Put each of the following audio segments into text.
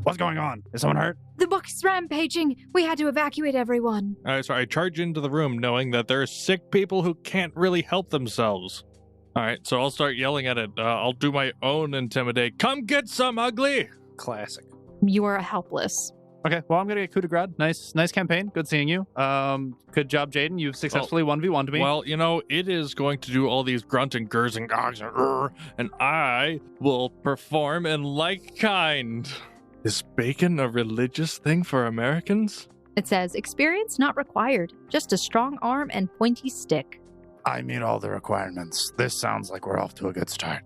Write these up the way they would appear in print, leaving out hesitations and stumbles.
What's going on? Is someone hurt? The book's rampaging. We had to evacuate everyone. So I charge into the room knowing that there are sick people who can't really help themselves. All right, so I'll start yelling at it. I'll do my own intimidate. Come get some, ugly! Classic. You are helpless. Okay, well, I'm going to get coup de grace. Nice campaign. Good seeing you. Good job, Jaden. You've successfully 1v1'd me. Well, it is going to do all these grunt and gurs and gogs and I will perform in like kind. Is bacon a religious thing for Americans? It says, experience not required. Just a strong arm and pointy stick. I meet all the requirements. This sounds like we're off to a good start.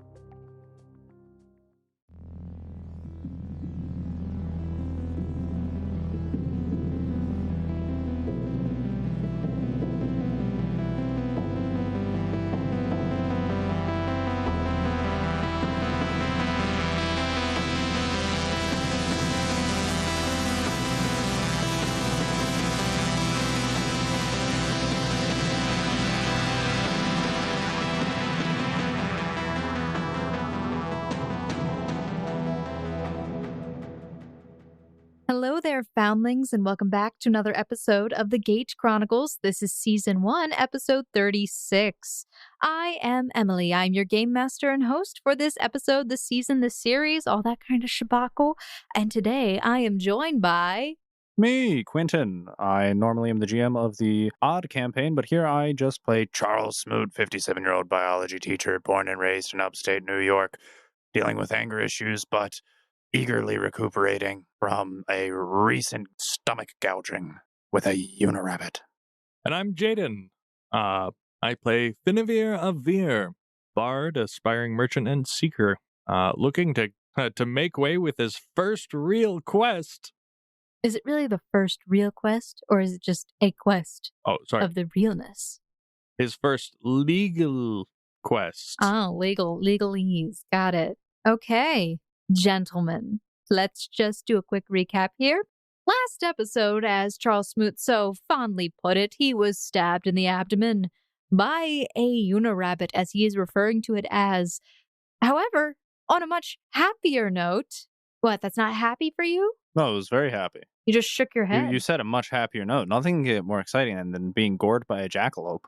Hello there, foundlings, and welcome back to another episode of the Gate Chronicles. This is Season 1, Episode 36. I am Emily. I'm your game master and host for this episode, this season, this series, all that kind of shabackle. And today I am joined by... Me, Quentin. I normally am the GM of the Odd campaign, but here I just play Charles Smoot, 57-year-old biology teacher, born and raised in upstate New York, dealing with anger issues, but eagerly recuperating from a recent stomach gouging with a unirabbit. And I'm Jaden. I play Finavir of Vir, bard, aspiring merchant, and seeker, looking to make way with his first real quest. Is it really the first real quest, or is it just a quest of the realness? His first legal quest. Oh, legalese. Got it. Okay. Gentlemen, let's just do a quick recap here. Last episode, as Charles Smoot so fondly put it, he was stabbed in the abdomen by a unirabbit, as he is referring to it as. However, on a much happier note, what, that's not happy for you? No, it was very happy. You just shook your head. You said a much happier note. Nothing can get more exciting than being gored by a jackalope.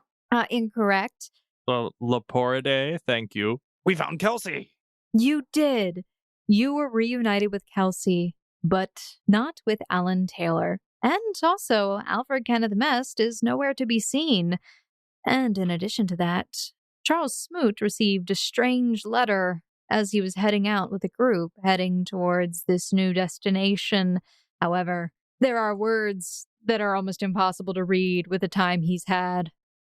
Incorrect. Well, Laporide, thank you. We found Kelsey! You did. You were reunited with Kelsey, but not with Alan Taylor. And also, Alfred Kenneth Mest is nowhere to be seen. And in addition to that, Charles Smoot received a strange letter as he was heading out with a group heading towards this new destination. However, there are words that are almost impossible to read with the time he's had,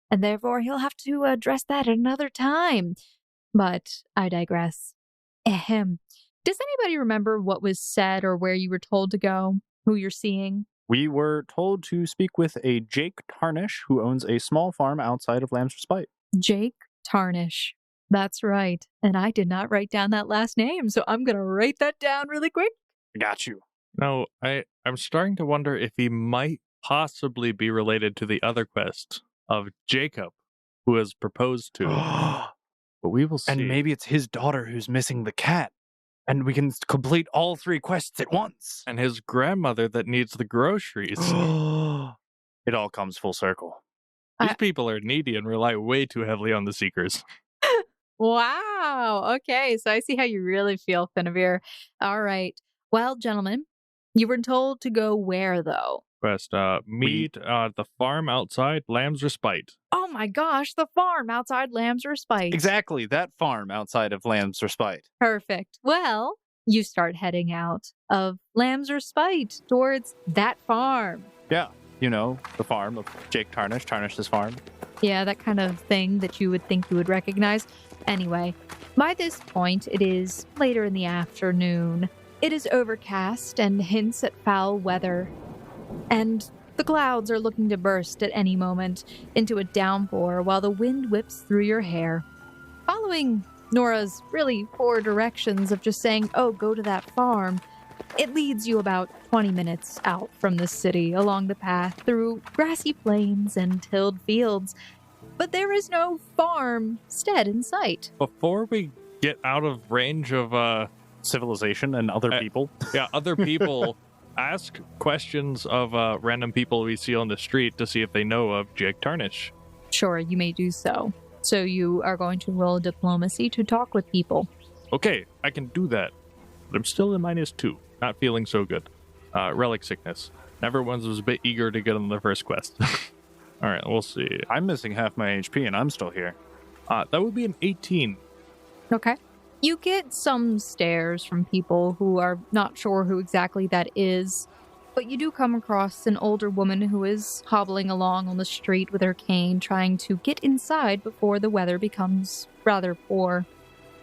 and therefore he'll have to address that at another time. But I digress. Ahem. Does anybody remember what was said or where you were told to go? Who you're seeing? We were told to speak with a Jake Tarnish, who owns a small farm outside of Lamb's Respite. Jake Tarnish. That's right. And I did not write down that last name, so I'm going to write that down really quick. Got you. No, I'm starting to wonder if he might possibly be related to the other quest of Jacob, who has proposed to. But we will see. And maybe it's his daughter who's missing the cat. And we can complete all 3 quests at once. And his grandmother that needs the groceries. It all comes full circle. These people are needy and rely way too heavily on the Seekers. Wow. Okay, so I see how you really feel, Finavir. All right. Well, gentlemen, you were told to go where, though? Quest, meet at the farm outside Lamb's Respite. Oh my gosh, the farm outside Lamb's Respite. Exactly, that farm outside of Lamb's Respite. Perfect. Well, you start heading out of Lamb's Respite towards that farm. Yeah, the farm of Jake Tarnish, Tarnish's farm. Yeah, that kind of thing that you would think you would recognize. Anyway, by this point, it is later in the afternoon. It is overcast and hints at foul weather. And the clouds are looking to burst at any moment into a downpour while the wind whips through your hair. Following Nora's really poor directions of just saying, oh, go to that farm, it leads you about 20 minutes out from the city along the path through grassy plains and tilled fields. But there is no farmstead in sight. Before we get out of range of civilization and other people. Yeah, other people ask questions of random people we see on the street to see if they know of Jake Tarnish. Sure, you may do so. So you are going to roll diplomacy to talk with people. Okay, I can do that. But I'm still in -2. Not feeling so good. Relic sickness. Everyone was a bit eager to get on the first quest. All right, we'll see. I'm missing half my HP and I'm still here. That would be an 18. Okay. You get some stares from people who are not sure who exactly that is, but you do come across an older woman who is hobbling along on the street with her cane, trying to get inside before the weather becomes rather poor.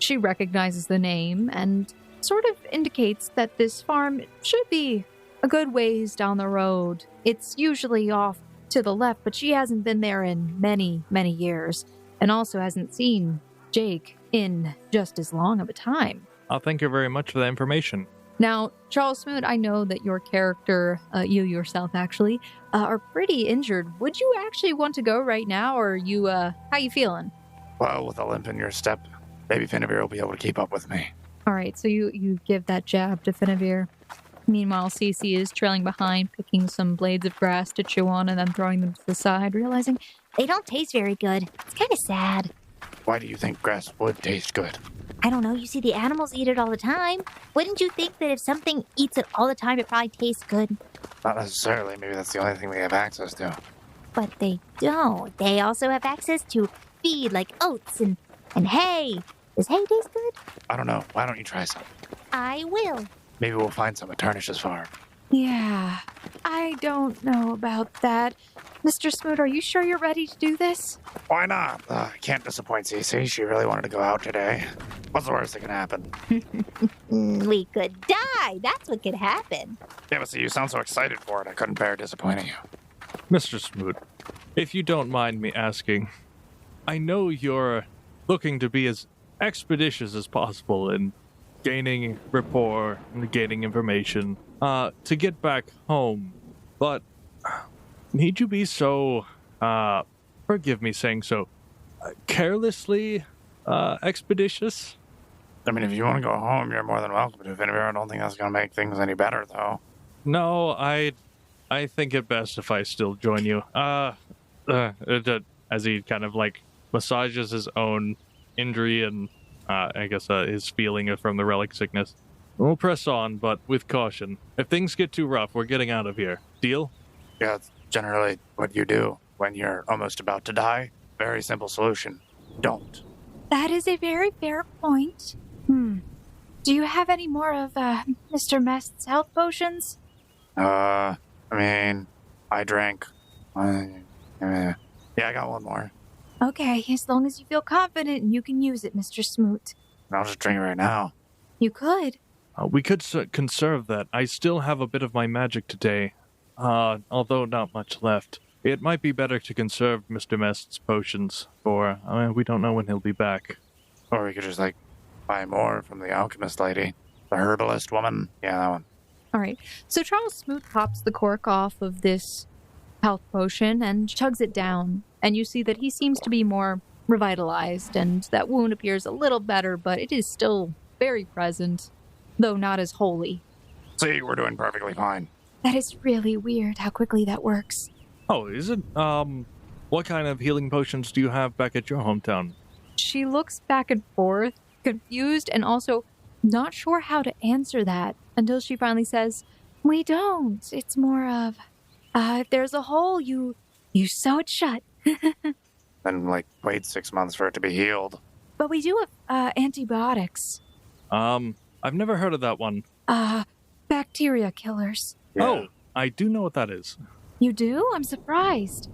She recognizes the name and sort of indicates that this farm should be a good ways down the road. It's usually off to the left, but she hasn't been there in many, many years, and also hasn't seen Jake in just as long of a time. Thank you very much for the information. Now, Charles Smoot, I know that your character, you yourself actually, are pretty injured. Would you actually want to go right now, or you, how you feeling? Well, with a limp in your step, maybe Finavir will be able to keep up with me. All right, so you give that jab to Finavir. Meanwhile, Cici is trailing behind, picking some blades of grass to chew on and then throwing them to the side, realizing They don't taste very good. It's kind of sad. Why do you think grass would taste good? I don't know. You see the animals eat it all the time. Wouldn't you think that if something eats it all the time, it probably tastes good? Not necessarily. Maybe that's the only thing they have access to. But they don't. They also have access to feed like oats and hay. Does hay taste good? I don't know. Why don't you try some? I will. Maybe we'll find some at Tarnish's farm. Yeah, I don't know about that. Mr. Smoot, are you sure you're ready to do this? Why not? I can't disappoint Cici. She really wanted to go out today. What's the worst that can happen? We could die. That's what could happen. Yeah, but see, you sound so excited for it. I couldn't bear disappointing you. Mr. Smoot, if you don't mind me asking, I know you're looking to be as expeditious as possible in gaining rapport and gaining information to get back home, but need you be so, forgive me saying so, carelessly expeditious? I mean, if you want to go home, you're more than welcome to. Finavir, I don't think that's going to make things any better, though. No, I think it best if I still join you. As he kind of like massages his own injury and I guess his feeling from the relic sickness. We'll press on, but with caution. If things get too rough, we're getting out of here. Deal? Yeah, it's generally what you do when you're almost about to die. Very simple solution. Don't. That is a very fair point. Do you have any more of Mr. Mest's health potions? I mean, I drank. Yeah, I got one more. Okay, as long as you feel confident and you can use it, Mr. Smoot. I'll just drink it right now. You could. We could conserve that. I still have a bit of my magic today, although not much left. It might be better to conserve Mr. Mest's potions for, we don't know when he'll be back. Or we could just, buy more from the alchemist lady. The herbalist woman. Yeah, that one. All right, so Charles Smoot pops the cork off of this health potion and chugs it down, and you see that he seems to be more revitalized, and that wound appears a little better, but it is still very present, though not as wholly. See, we're doing perfectly fine. That is really weird how quickly that works. Oh, is it? What kind of healing potions do you have back at your hometown? She looks back and forth, confused, and also not sure how to answer that, until she finally says, "We don't. It's more of, if there's a hole, you sew it shut." Then, wait 6 months for it to be healed. But we do have antibiotics. I've never heard of that one. Bacteria killers. Yeah. Oh, I do know what that is. You do? I'm surprised.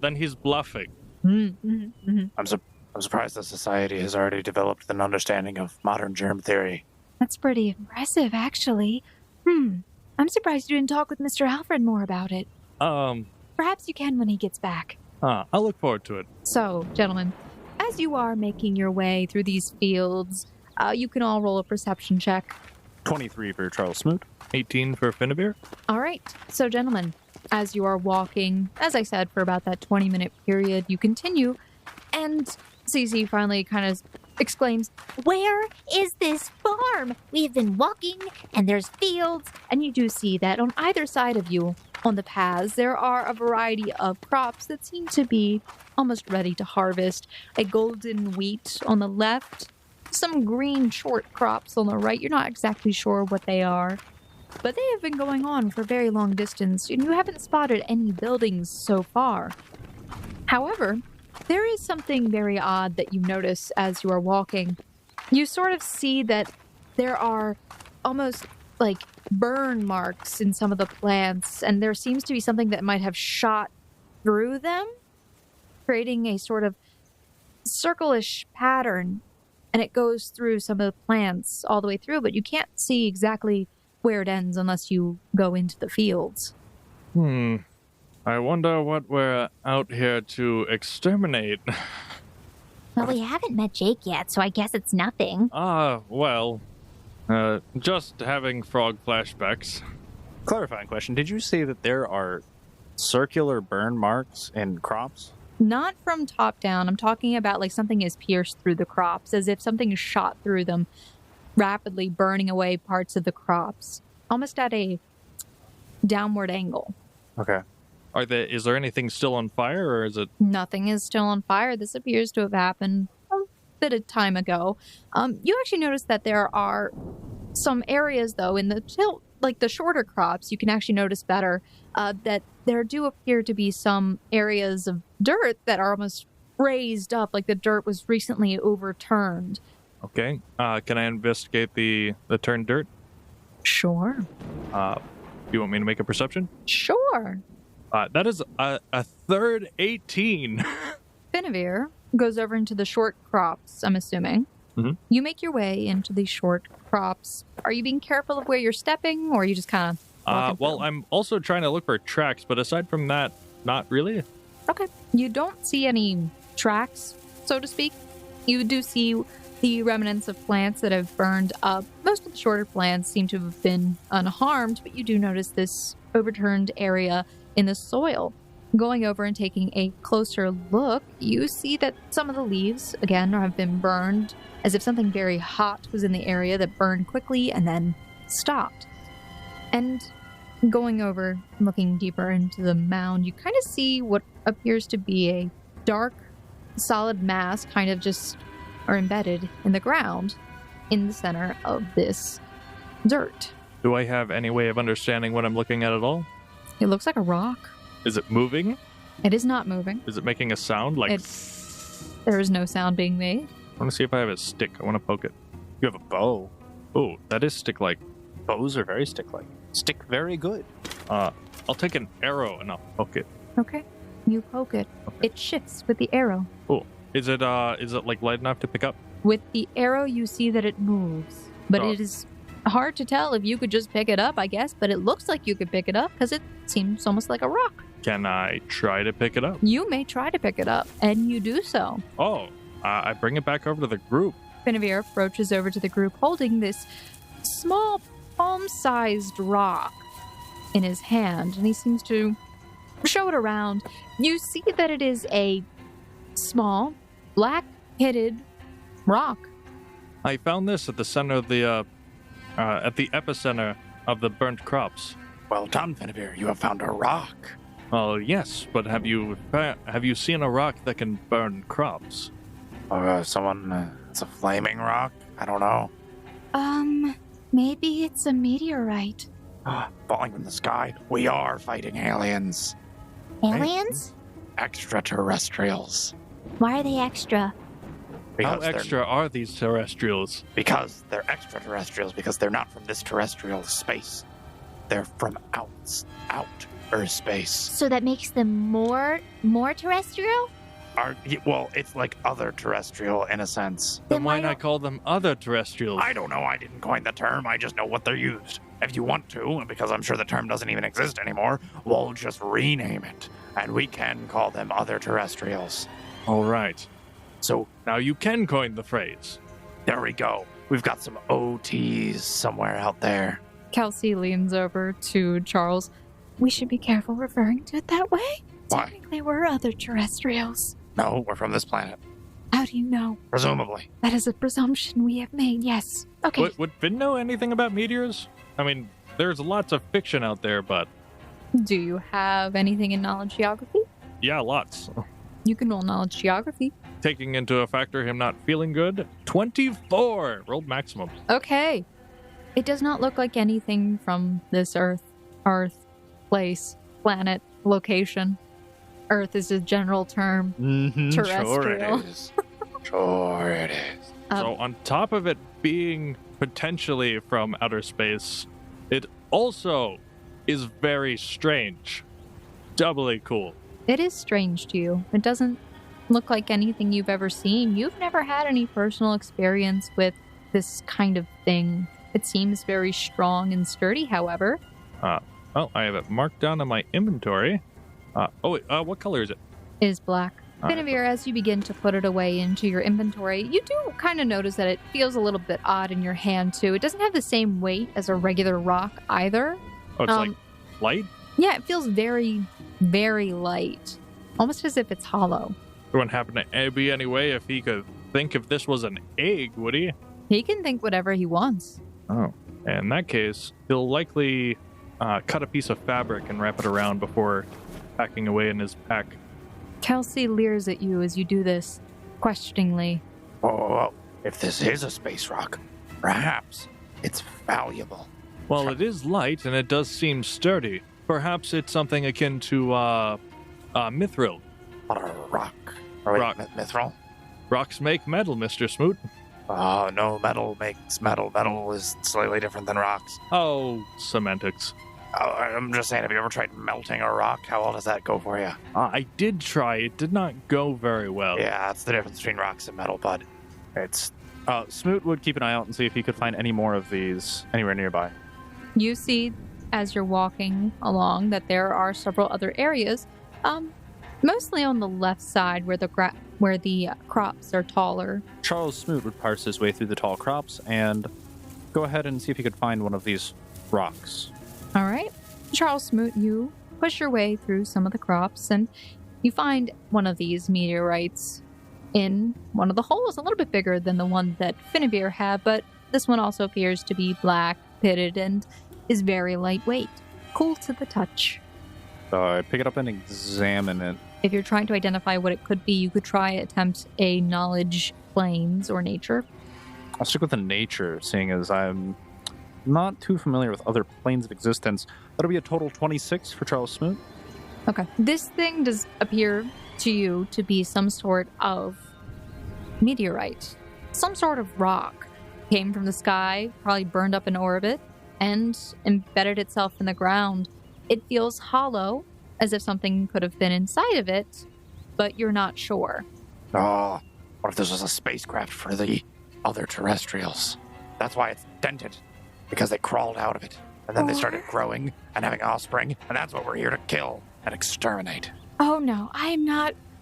Then he's bluffing. I'm surprised that society has already developed an understanding of modern germ theory. That's pretty impressive, actually. I'm surprised you didn't talk with Mr. Alfred more about it. Perhaps you can when he gets back. I'll look forward to it. So, gentlemen, as you are making your way through these fields, you can all roll a perception check. 23 for Charles Smoot. 18 for Finavir. All right. So, gentlemen, as you are walking, as I said, for about that 20-minute period, you continue, and Cici finally kind of exclaims, Where is this farm? We've been walking, and there's fields. and you do see that on either side of you, on the paths, there are a variety of crops that seem to be almost ready to harvest. A golden wheat on the left, some green short crops on the right. You're not exactly sure what they are, but they have been going on for a very long distance, and you haven't spotted any buildings so far. However, there is something very odd that you notice as you are walking. You sort of see that there are almost like burn marks in some of the plants, and there seems to be something that might have shot through them, creating a sort of circle-ish pattern, and it goes through some of the plants all the way through, but you can't see exactly where it ends unless you go into the fields. I wonder what we're out here to exterminate. Well, we haven't met Jake yet, so I guess it's nothing. Just having frog flashbacks. Clarifying question. Did you say that there are circular burn marks in crops? Not from top down. I'm talking about like something is pierced through the crops, as if something is shot through them, rapidly burning away parts of the crops, almost at a downward angle. Okay. Is there anything still on fire, or is it... Nothing is still on fire. This appears to have happened a bit of time ago. You actually notice that there are some areas, though, in the the shorter crops, you can actually notice better that there do appear to be some areas of dirt that are almost raised up, like the dirt was recently overturned. Okay. Can I investigate the turned dirt? Sure. You want me to make a perception? Sure. That is a third 18. Finavir goes over into the short crops, I'm assuming. Mm-hmm. You make your way into the short crops. Are you being careful of where you're stepping, or are you just kind of well, I'm also trying to look for tracks, but aside from that, not really. Okay. You don't see any tracks, so to speak. You do see the remnants of plants that have burned up. Most of the shorter plants seem to have been unharmed, but you do notice this overturned area in the soil. Going over and taking a closer look, you see that some of the leaves, again, have been burned, as if something very hot was in the area that burned quickly and then stopped. And going over, looking deeper into the mound, you kind of see what appears to be a dark, solid mass kind of just are embedded in the ground in the center of this dirt. Do I have any way of understanding what I'm looking at all? It looks like a rock. Is it moving? It is not moving. Is it making a sound? Like there is no sound being made. I want to see if I have a stick. I want to poke it. You have a bow. Oh, that is stick-like. Bows are very stick-like. Stick very good. I'll take an arrow and I'll poke it. Okay. You poke it. Okay. It shifts with the arrow. Oh, is it like light enough to pick up? With the arrow, you see that it moves, but it is hard to tell if you could just pick it up, I guess, but it looks like you could pick it up because it seems almost like a rock. Can I try to pick it up? You may try to pick it up, and you do so. Oh, I bring it back over to the group. Finavir approaches over to the group holding this small palm-sized rock in his hand, and he seems to show it around. You see that it is a small, black-headed rock. I found this at the center of the, at the epicenter of the burnt crops. Well done, Finavir. You have found a rock. Well, yes, but have you seen a rock that can burn crops? It's a flaming rock? I don't know. Maybe it's a meteorite. Falling from the sky. We are fighting aliens. Aliens? Extraterrestrials. Why are they extra? How extra are these terrestrials? Because they're extraterrestrials, because they're not from this terrestrial space. They're from outer space. So that makes them more terrestrial? Well, it's like other terrestrial in a sense. Then why not call them other terrestrials? I don't know. I didn't coin the term. I just know what they're used. If you want to, and because I'm sure the term doesn't even exist anymore, we'll just rename it. And we can call them other terrestrials. All right. So now you can coin the phrase. There we go. We've got some OTs somewhere out there. Kelsey leans over to Charles. We should be careful referring to it that way. Why? Technically, we're other terrestrials. No, we're from this planet. How do you know? Presumably. That is a presumption we have made, yes. Okay. Would Finn know anything about meteors? I mean, there's lots of fiction out there, but... Do you have anything in knowledge geography? Yeah, lots. You can roll knowledge geography. Taking into a factor him not feeling good, 24! Rolled maximum. Okay. It does not look like anything from this Earth, place, planet, location. Earth is a general term. Terrestrial. Sure it is. Sure it is. So on top of it being potentially from outer space, it also is very strange. Doubly cool. It is strange to you. It doesn't look like anything you've ever seen. You've never had any personal experience with this kind of thing. It seems very strong and sturdy, however. Well, I have it marked down in my inventory. What color is it? It is black. All right. Finavir, as you begin to put it away into your inventory, you do kind of notice that it feels a little bit odd in your hand, too. It doesn't have the same weight as a regular rock, either. Oh, it's like light? Yeah, it feels very, very light. Almost as if it's hollow. It wouldn't happen to be anyway if he could think if this was an egg, would he? He can think whatever he wants. Oh. In that case, he'll likely cut a piece of fabric and wrap it around before packing away in his pack. Kelsey leers at you as you do this, questioningly. Oh, if this is a space rock, perhaps it's valuable. Well, it is light and it does seem sturdy. Perhaps it's something akin to mithril. What a rock. Or wait, Rock. Mithril? Rocks make metal, Mr. Smoot. Oh, no, metal makes metal. Metal is slightly different than rocks. Oh, semantics. Oh, I'm just saying, have you ever tried melting a rock? How well does that go for you? I did try. It did not go very well. Yeah, that's the difference between rocks and metal, bud. It's... Smoot would keep an eye out and see if he could find any more of these anywhere nearby. You see, as you're walking along, that there are several other areas, mostly on the left side where the crops are taller. Charles Smoot would parse his way through the tall crops and go ahead and see if he could find one of these rocks. All right. Charles Smoot, you push your way through some of the crops, and you find one of these meteorites in one of the holes, a little bit bigger than the one that Finavir had, but this one also appears to be black, pitted, and is very lightweight, cool to the touch. So I pick it up and examine it. If you're trying to identify what it could be, you could try attempt a knowledge planes or nature. I'll stick with the nature, seeing as I'm not too familiar with other planes of existence. That'll be a total 26 for Charles Smoot. Okay. This thing does appear to you to be some sort of meteorite. Some sort of rock. Came from the sky, probably burned up in orbit, and embedded itself in the ground. It feels hollow, as if something could have been inside of it, but you're not sure. Oh, what if this was a spacecraft for the other terrestrials? That's why it's dented. Because they crawled out of it. And then they started growing and having offspring. And that's what we're here to kill and exterminate. Oh no,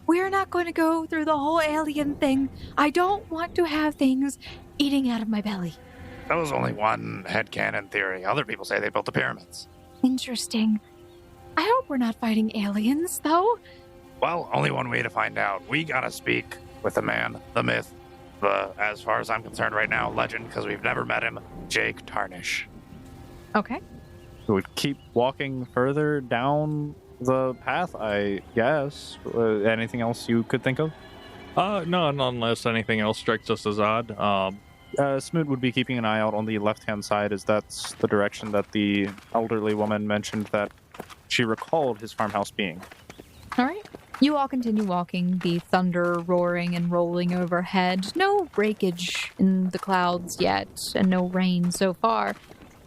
we're not going to go through the whole alien thing. I don't want to have things eating out of my belly. That was only one headcanon theory. Other people say they built the pyramids. Interesting. I hope we're not fighting aliens, though. Well, only one way to find out. We gotta speak with the man, the myth, the, as far as I'm concerned right now, legend, because we've never met him, Jake Tarnish. Okay. So we keep walking further down the path, I guess. Anything else you could think of? No, not unless anything else strikes us as odd. Smoot would be keeping an eye out on the left-hand side, as that's the direction that the elderly woman mentioned that she recalled his farmhouse being. All right. You all continue walking, the thunder roaring and rolling overhead. No breakage in the clouds yet, and no rain so far.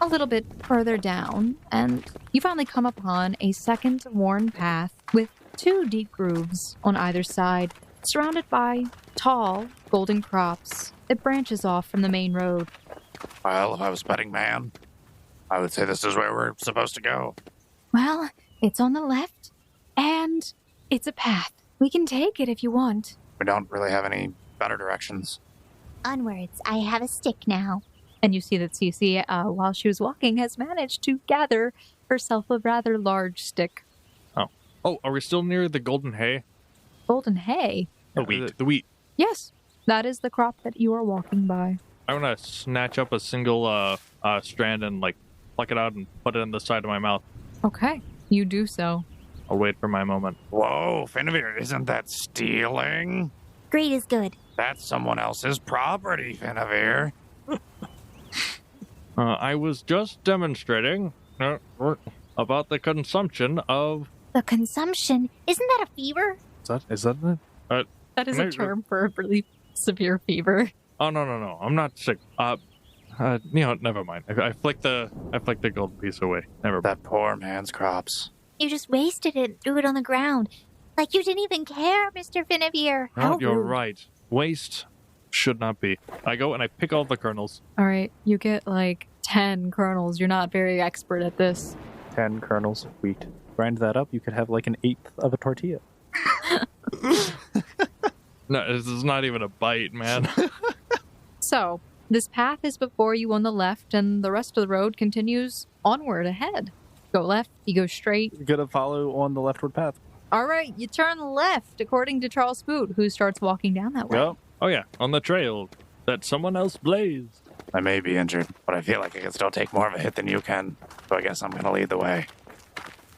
A little bit further down, and you finally come upon a second worn path with two deep grooves on either side, surrounded by tall, golden crops. It branches off from the main road. Well, if I was betting man, I would say this is where we're supposed to go. Well, it's on the left, and it's a path. We can take it if you want. We don't really have any better directions. Onwards, I have a stick now. And you see that Cici, while she was walking, has managed to gather herself a rather large stick. Oh, are we still near the golden hay? Golden hay? The wheat. Yes, that is the crop that you are walking by. I want to snatch up a single strand and like pluck it out and put it in the side of my mouth. Okay, you do so. I'll wait for my moment. Whoa, Finavir, isn't that stealing? Great is good. That's someone else's property, Finavir. I was just demonstrating about the consumption of... The consumption, isn't that a fever? Is that it? That is a term for a really severe fever. Oh, no. I'm not sick. Never mind. I flicked the gold piece away. Never mind. That poor man's crops. You just wasted it and threw it on the ground. Like you didn't even care, Mr. Finavir. No, you're right. Waste should not be. I go and I pick all the kernels. All right, you get like 10 kernels. You're not very expert at this. 10 kernels of wheat. Grind that up, you could have like an eighth of a tortilla. No, this is not even a bite, man. So, this path is before you on the left, and the rest of the road continues onward ahead. Go left, you go straight. You're gonna follow on the leftward path. All right, you turn left, according to Charles Smoot, who starts walking down that way. Yep. Oh yeah, on the trail that someone else blazed. I may be injured, but I feel like I can still take more of a hit than you can. So I guess I'm gonna lead the way.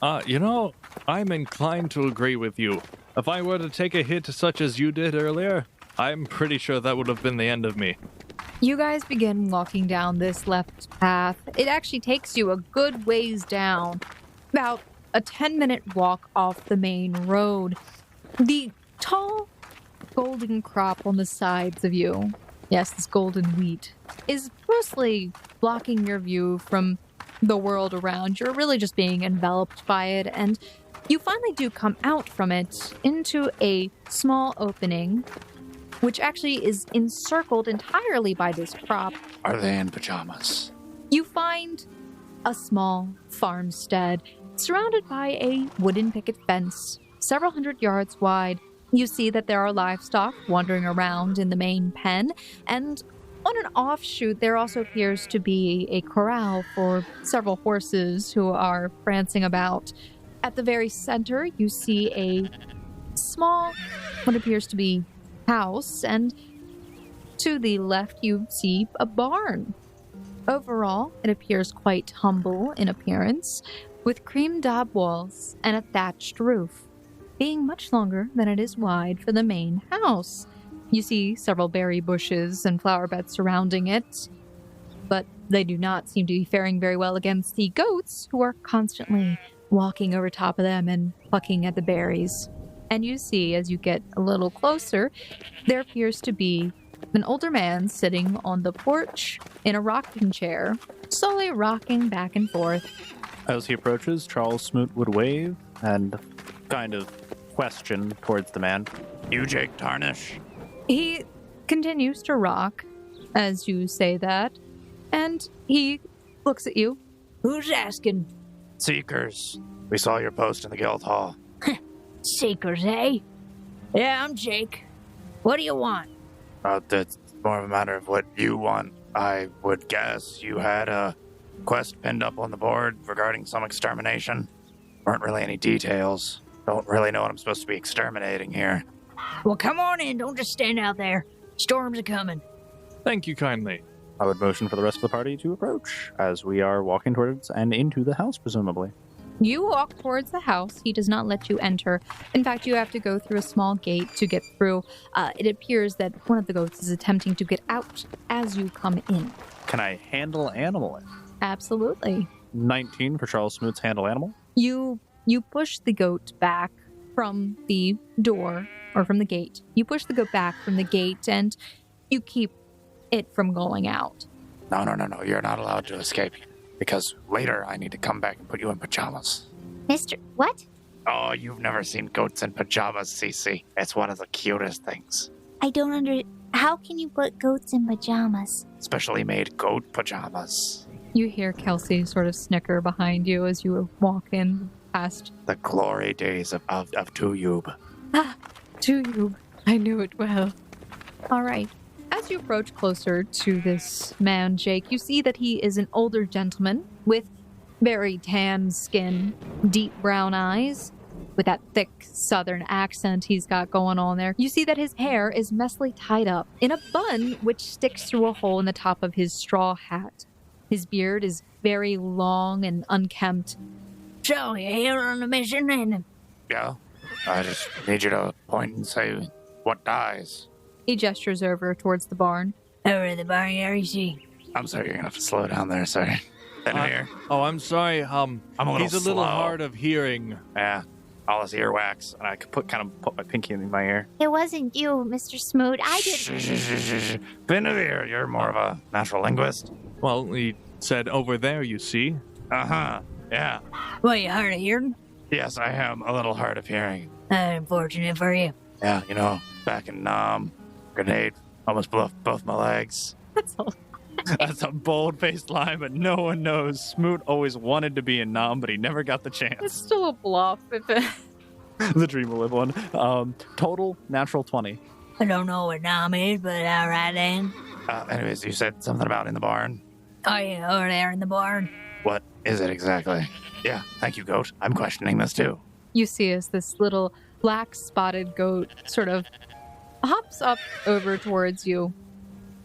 I'm inclined to agree with you. If I were to take a hit such as you did earlier, I'm pretty sure that would have been the end of me. You guys begin walking down this left path. It actually takes you a good ways down, about a 10-minute walk off the main road. The tall golden crop on the sides of you, yes, this golden wheat, is mostly blocking your view from the world around. You're really just being enveloped by it, and you finally do come out from it into a small opening, which actually is encircled entirely by this crop. Are they in pajamas? You find a small farmstead surrounded by a wooden picket fence, several hundred yards wide. You see that there are livestock wandering around in the main pen, and on an offshoot, there also appears to be a corral for several horses who are prancing about. At the very center, you see a small, what appears to be house, and to the left, you see a barn. Overall, it appears quite humble in appearance, with cream daub walls and a thatched roof, being much longer than it is wide for the main house. You see several berry bushes and flower beds surrounding it, but they do not seem to be faring very well against the goats, who are constantly walking over top of them and plucking at the berries. And you see, as you get a little closer, there appears to be an older man sitting on the porch in a rocking chair, slowly rocking back and forth. As he approaches, Charles Smoot would wave and kind of question towards the man. You, Jake Tarnish? He continues to rock as you say that, and he looks at you. Who's asking? Seekers. We saw your post in the guild hall. Seekers, eh? Yeah, I'm Jake. What do you want? It's more of a matter of what you want. I would guess you had a quest pinned up on the board regarding some extermination. Weren't really any details. Don't really know what I'm supposed to be exterminating here. Well, come on in. Don't just stand out there. Storms are coming. Thank you kindly. I would motion for the rest of the party to approach, as we are walking towards and into the house, presumably. You walk towards the house. He does not let you enter. In fact, you have to go through a small gate to get through. It appears that one of the goats is attempting to get out as you come in. Can I handle animal it? Absolutely. 19 for Charles Smoot's handle animal. You push the goat back from the door, or from the gate. You push the goat back from the gate, and you keep it from going out. No. You're not allowed to escape. Because later I need to come back and put you in pajamas. Mr. What? Oh, you've never seen goats in pajamas, Cici. It's one of the cutest things. I don't How can you put goats in pajamas? Specially made goat pajamas. You hear Kelsey sort of snicker behind you as you walk in past. The glory days of Tuyub. Ah, Tuyub. I knew it well. All right. As you approach closer to this man, Jake, you see that he is an older gentleman with very tan skin, deep brown eyes, with that thick southern accent he's got going on there. You see that his hair is messily tied up in a bun which sticks through a hole in the top of his straw hat. His beard is very long and unkempt. So, you're here on a mission, and Yeah? I just need you to point and say what dies. He gestures over towards the barn. over at the barnyard, you see. I'm sorry, you're gonna have to slow down there, sorry. Finavir. Oh, I'm sorry. I'm a little He's a little slow. hard of hearing. Yeah. All his earwax. And I could kind of put my pinky in my ear. It wasn't you, Mr. Smoot. I did. Finavir, you're more of a natural linguist. Well, he said over there, you see. Uh-huh. Yeah. Well, you hard of hearing? Yes, I am a little hard of hearing. Unfortunate for you. Yeah, you know, back in grenade almost blew off both my legs. That's all. That's a bold-faced lie, but no one knows. Smoot always wanted to be in Nam, but he never got the It's chance. still a bluff. The dream will live one. Total natural 20. I don't know what Nam is, but all right then. Anyways, you said something about in the barn. Oh, yeah, over there in the barn. What is it exactly? Yeah, thank you, Goat. I'm questioning this too. You see as this little black spotted goat sort of hops up over towards you,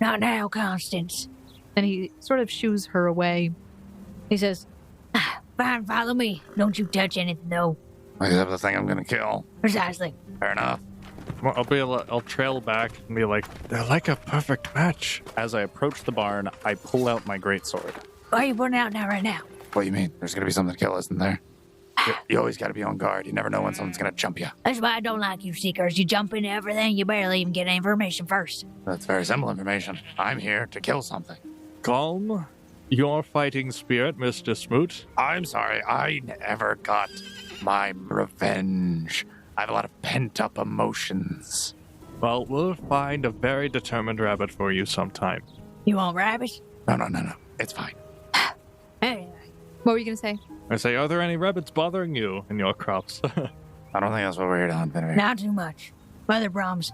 Not now, Constance. and he sort of shoos her away. He says, fine, follow me. Don't you touch anything, though. Except the thing I'm gonna kill. Precisely. Fair enough. Well, I'll trail back and be like, they're like a perfect match. As I approach the barn, I pull out my greatsword. Why are you putting out now right now? What do you mean? There's gonna be something to kill, isn't there? You always gotta be on guard. You never know when someone's gonna jump you. That's why I don't like you seekers. You jump into everything, you barely even get any information first. That's very simple information. I'm here to kill something. Calm your fighting spirit, Mr. Smoot. I'm sorry, I never got my revenge. I have a lot of pent-up emotions. Well, we'll find a very determined rabbit for you sometime. You want rabbits? No. It's fine. Anyway, What were you going to say? I say, are there any rabbits bothering you in your crops? I don't think that's what we're here on, Finavir. not too much. Weather problems.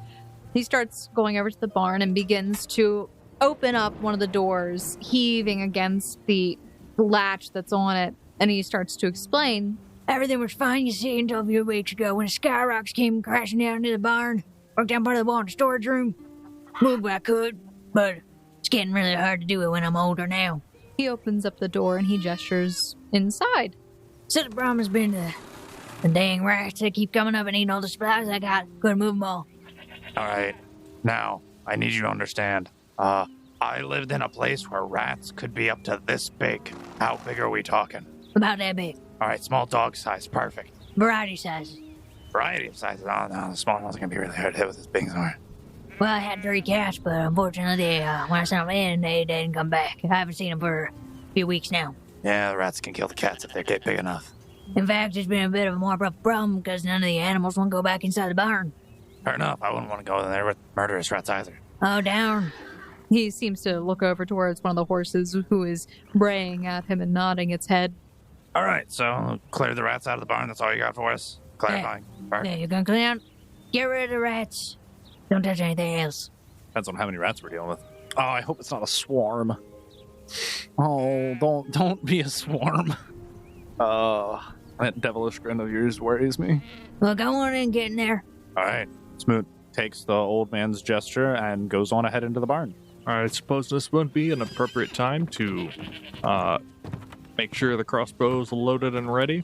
He starts going over to the barn and begins to open up one of the doors, heaving against the latch that's on it, and he starts to explain. Everything was fine, you see, until a few weeks ago when the Skyrocks came crashing down into the barn. Broke down part of the wall in the storage room. Moved what I could, but it's getting really hard to do it when I'm older now. He opens up the door and he gestures inside. So the problem has been the dang rats that keep coming up and eating all the supplies I got. Couldn't move them all. All right. Now, I need you to understand. I lived in a place where rats could be up to this big. How big are we talking? About that big. All right, small dog size, perfect. Variety sizes. Variety of sizes. Oh, no, the small ones are going to be really hard to hit with this big one. Well, I had 3 cats, but unfortunately, when I sent them in, they didn't come back. I haven't seen them for a few weeks now. Yeah, the rats can kill the cats if they get big enough. In fact, it's been a bit of a more rough problem because none of the animals want to go back inside the barn. Fair enough. I wouldn't want to go in there with murderous rats either. Oh, down. He seems to look over towards one of the horses who is braying at him and nodding its head. All right, so clear the rats out of the barn. That's all you got for us? Clarifying. Perfect. Yeah, you're gonna clean out. Get rid of the rats. Don't touch anything else. Depends on how many rats we're dealing with. Oh, I hope it's not a swarm. Oh, don't be a swarm. That devilish grin of yours worries me. Well, go on and get in there. All right. Smoot takes the old man's gesture and goes on ahead into the barn. I suppose this would be an appropriate time to make sure the crossbow's loaded and ready.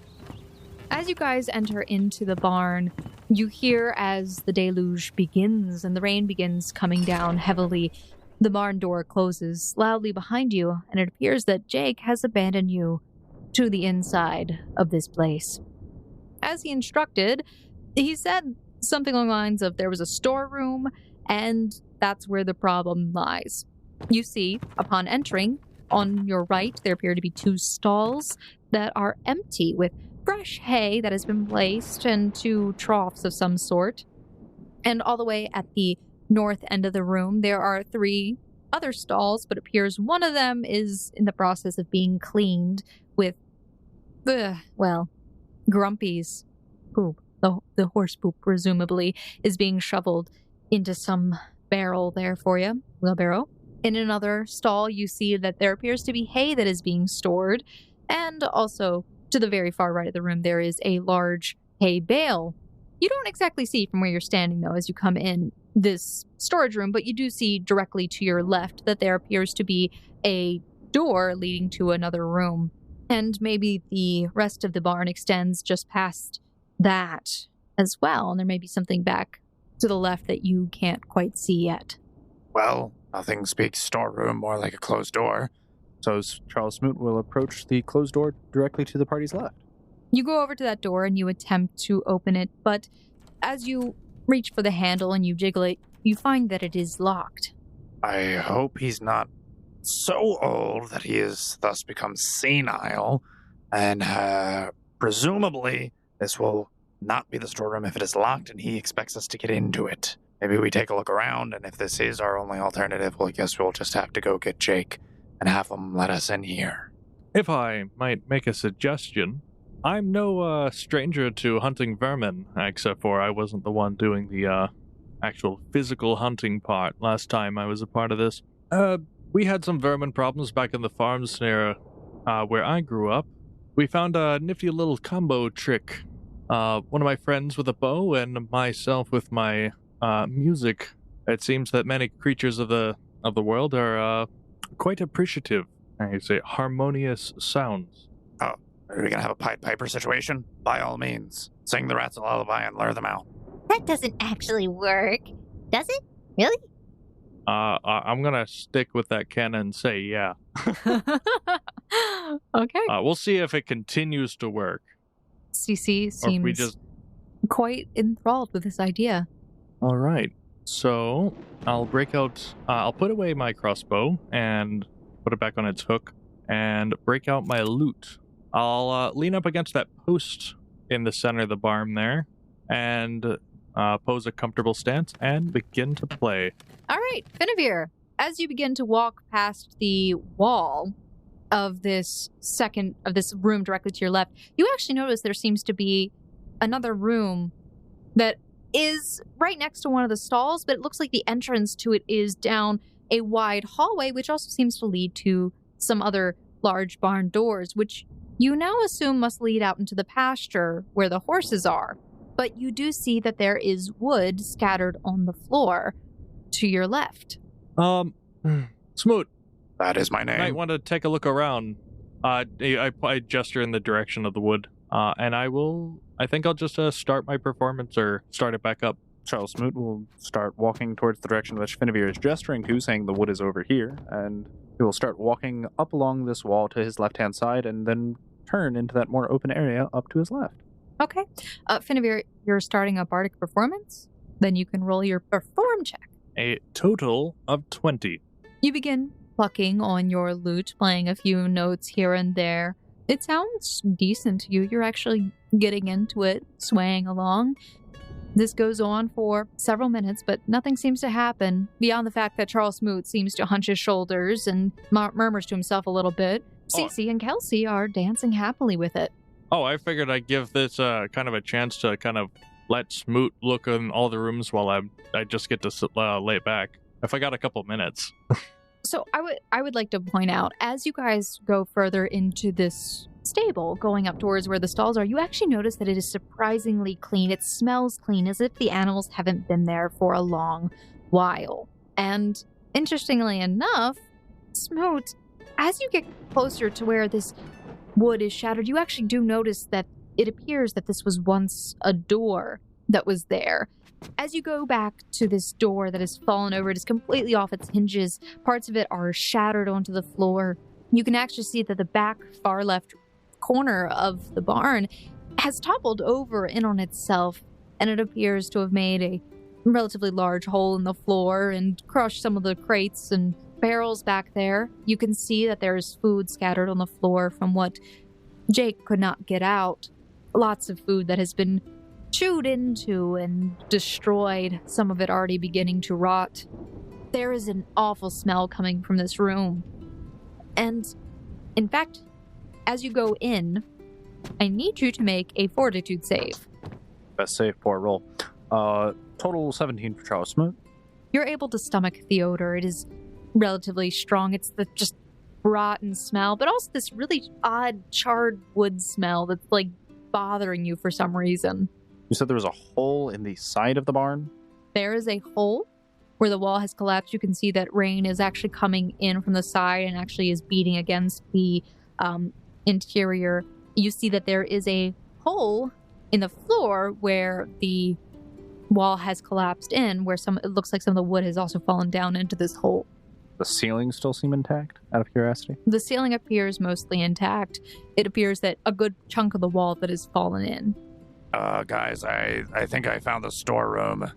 As you guys enter into the barn, you hear as the deluge begins and the rain begins coming down heavily. The barn door closes loudly behind you, and it appears that Jake has abandoned you to the inside of this place. As he instructed, he said something along the lines of there was a storeroom, and that's where the problem lies. You see, upon entering, on your right, there appear to be 2 stalls that are empty with fresh hay that has been placed and 2 troughs of some sort. And all the way at the north end of the room, there are 3 other stalls, but it appears one of them is in the process of being cleaned with, Grumpy's poop. The horse poop, presumably, is being shoveled into some barrel there for you, wheelbarrow. In another stall, you see that there appears to be hay that is being stored, and also to the very far right of the room, there is a large Hey, Bale. You don't exactly see from where you're standing, though, as you come in this storage room, but you do see directly to your left that there appears to be a door leading to another room. And maybe the rest of the barn extends just past that as well, and there may be something back to the left that you can't quite see yet. Well, nothing speaks storeroom, more like a closed door. So Charles Smoot will approach the closed door directly to the party's left. You go over to that door and you attempt to open it, but as you reach for the handle and you jiggle it, you find that it is locked. I hope he's not so old that he has thus become senile, and presumably this will not be the storeroom if it is locked and he expects us to get into it. Maybe we take a look around, and if this is our only alternative, well, I guess we'll just have to go get Jake and have him let us in here. If I might make a suggestion, I'm no stranger to hunting vermin, except for I wasn't the one doing the actual physical hunting part last time I was a part of this. We had some vermin problems back in the farms near where I grew up. We found a nifty little combo trick. One of my friends with a bow and myself with my music. It seems that many creatures of the world are quite appreciative. I say harmonious sounds. Oh, are we gonna have a Pied Piper situation? By all means, sing the rats a lullaby and lure them out. That doesn't actually work. Does it? Really? I'm gonna stick with that canon and say yeah. Okay. We'll see if it continues to work. Cici seems quite enthralled with this idea. All right. So I'll I'll put away my crossbow and put it back on its hook and break out my loot. I'll lean up against that post in the center of the barn there and pose a comfortable stance and begin to play. All right, Finavir, as you begin to walk past the wall of this room directly to your left, you actually notice there seems to be another room that is right next to one of the stalls, but it looks like the entrance to it is down a wide hallway, which also seems to lead to some other large barn doors, which you now assume must lead out into the pasture where the horses are. But you do see that there is wood scattered on the floor to your left. Smoot. That is my name. I want to take a look around. I gesture in the direction of the wood, and I think I'll just start my performance or start it back up. Charles Smoot will start walking towards the direction which Finavir is gesturing to, saying the wood is over here, and he will start walking up along this wall to his left-hand side and then turn into that more open area up to his left. Okay. Finavir, you're starting a bardic performance. Then you can roll your perform check. A total of 20. You begin plucking on your lute, playing a few notes here and there. It sounds decent to you. You're actually getting into it, swaying along. This goes on for several minutes, but nothing seems to happen beyond the fact that Charles Smoot seems to hunch his shoulders and murmurs to himself a little bit. Cici and Ghelfi are dancing happily with it. Oh, I figured I'd give this kind of a chance to kind of let Smoot look in all the rooms while I just get to lay back. If I got a couple minutes. So I would like to point out, as you guys go further into this stable, going up towards where the stalls are, you actually notice that it is surprisingly clean. It smells clean, as if the animals haven't been there for a long while. And interestingly enough, Smoot, as you get closer to where this wood is shattered, you actually do notice that it appears that this was once a door that was there. As you go back to this door that has fallen over, it is completely off its hinges. Parts of it are shattered onto the floor. You can actually see that the back far left corner of the barn has toppled over in on itself, and it appears to have made a relatively large hole in the floor and crushed some of the crates and barrels back there. You can see that there is food scattered on the floor from what Jake could not get out. Lots of food that has been chewed into and destroyed, some of it already beginning to rot. There is an awful smell coming from this room. And, in fact, as you go in, I need you to make a fortitude save. Best save for a roll. Total 17 for Charles Smoot. You're able to stomach the odor. It is relatively strong. It's the just rotten smell, but also this really odd charred wood smell that's like bothering you for some reason. You said there was a hole in the side of the barn? There is a hole where the wall has collapsed. You can see that rain is actually coming in from the side and actually is beating against the interior. You see that there is a hole in the floor where the wall has collapsed in, where it looks like some of the wood has also fallen down into this hole. The ceiling still seem intact, out of curiosity? The ceiling appears mostly intact. It appears that a good chunk of the wall that has fallen in. Guys, I think I found the storeroom.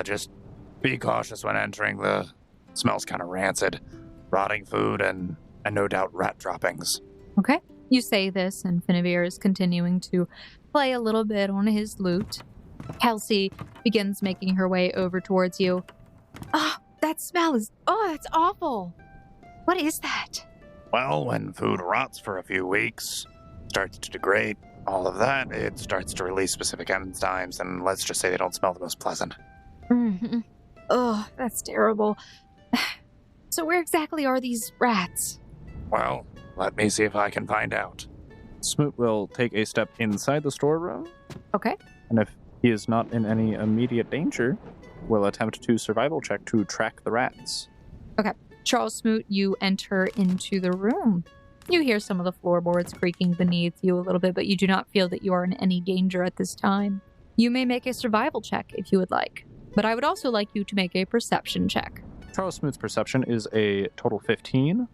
Just be cautious when entering. The smells kind of rancid. Rotting food and no doubt rat droppings. Okay. You say this, and Finavir is continuing to play a little bit on his lute. Kelsey begins making her way over towards you. Oh, that smell is... Oh, that's awful. What is that? Well, when food rots for a few weeks, starts to degrade, all of that, it starts to release specific enzymes, and let's just say they don't smell the most pleasant. Mm-hmm. Oh, that's terrible. So where exactly are these rats? Well, let me see if I can find out. Smoot will take a step inside the storeroom. Okay. And if he is not in any immediate danger, will attempt to survival check to track the rats. Okay. Charles Smoot, you enter into the room. You hear some of the floorboards creaking beneath you a little bit, but you do not feel that you are in any danger at this time. You may make a survival check if you would like, but I would also like you to make a perception check. Charles Smoot's perception is a total 15,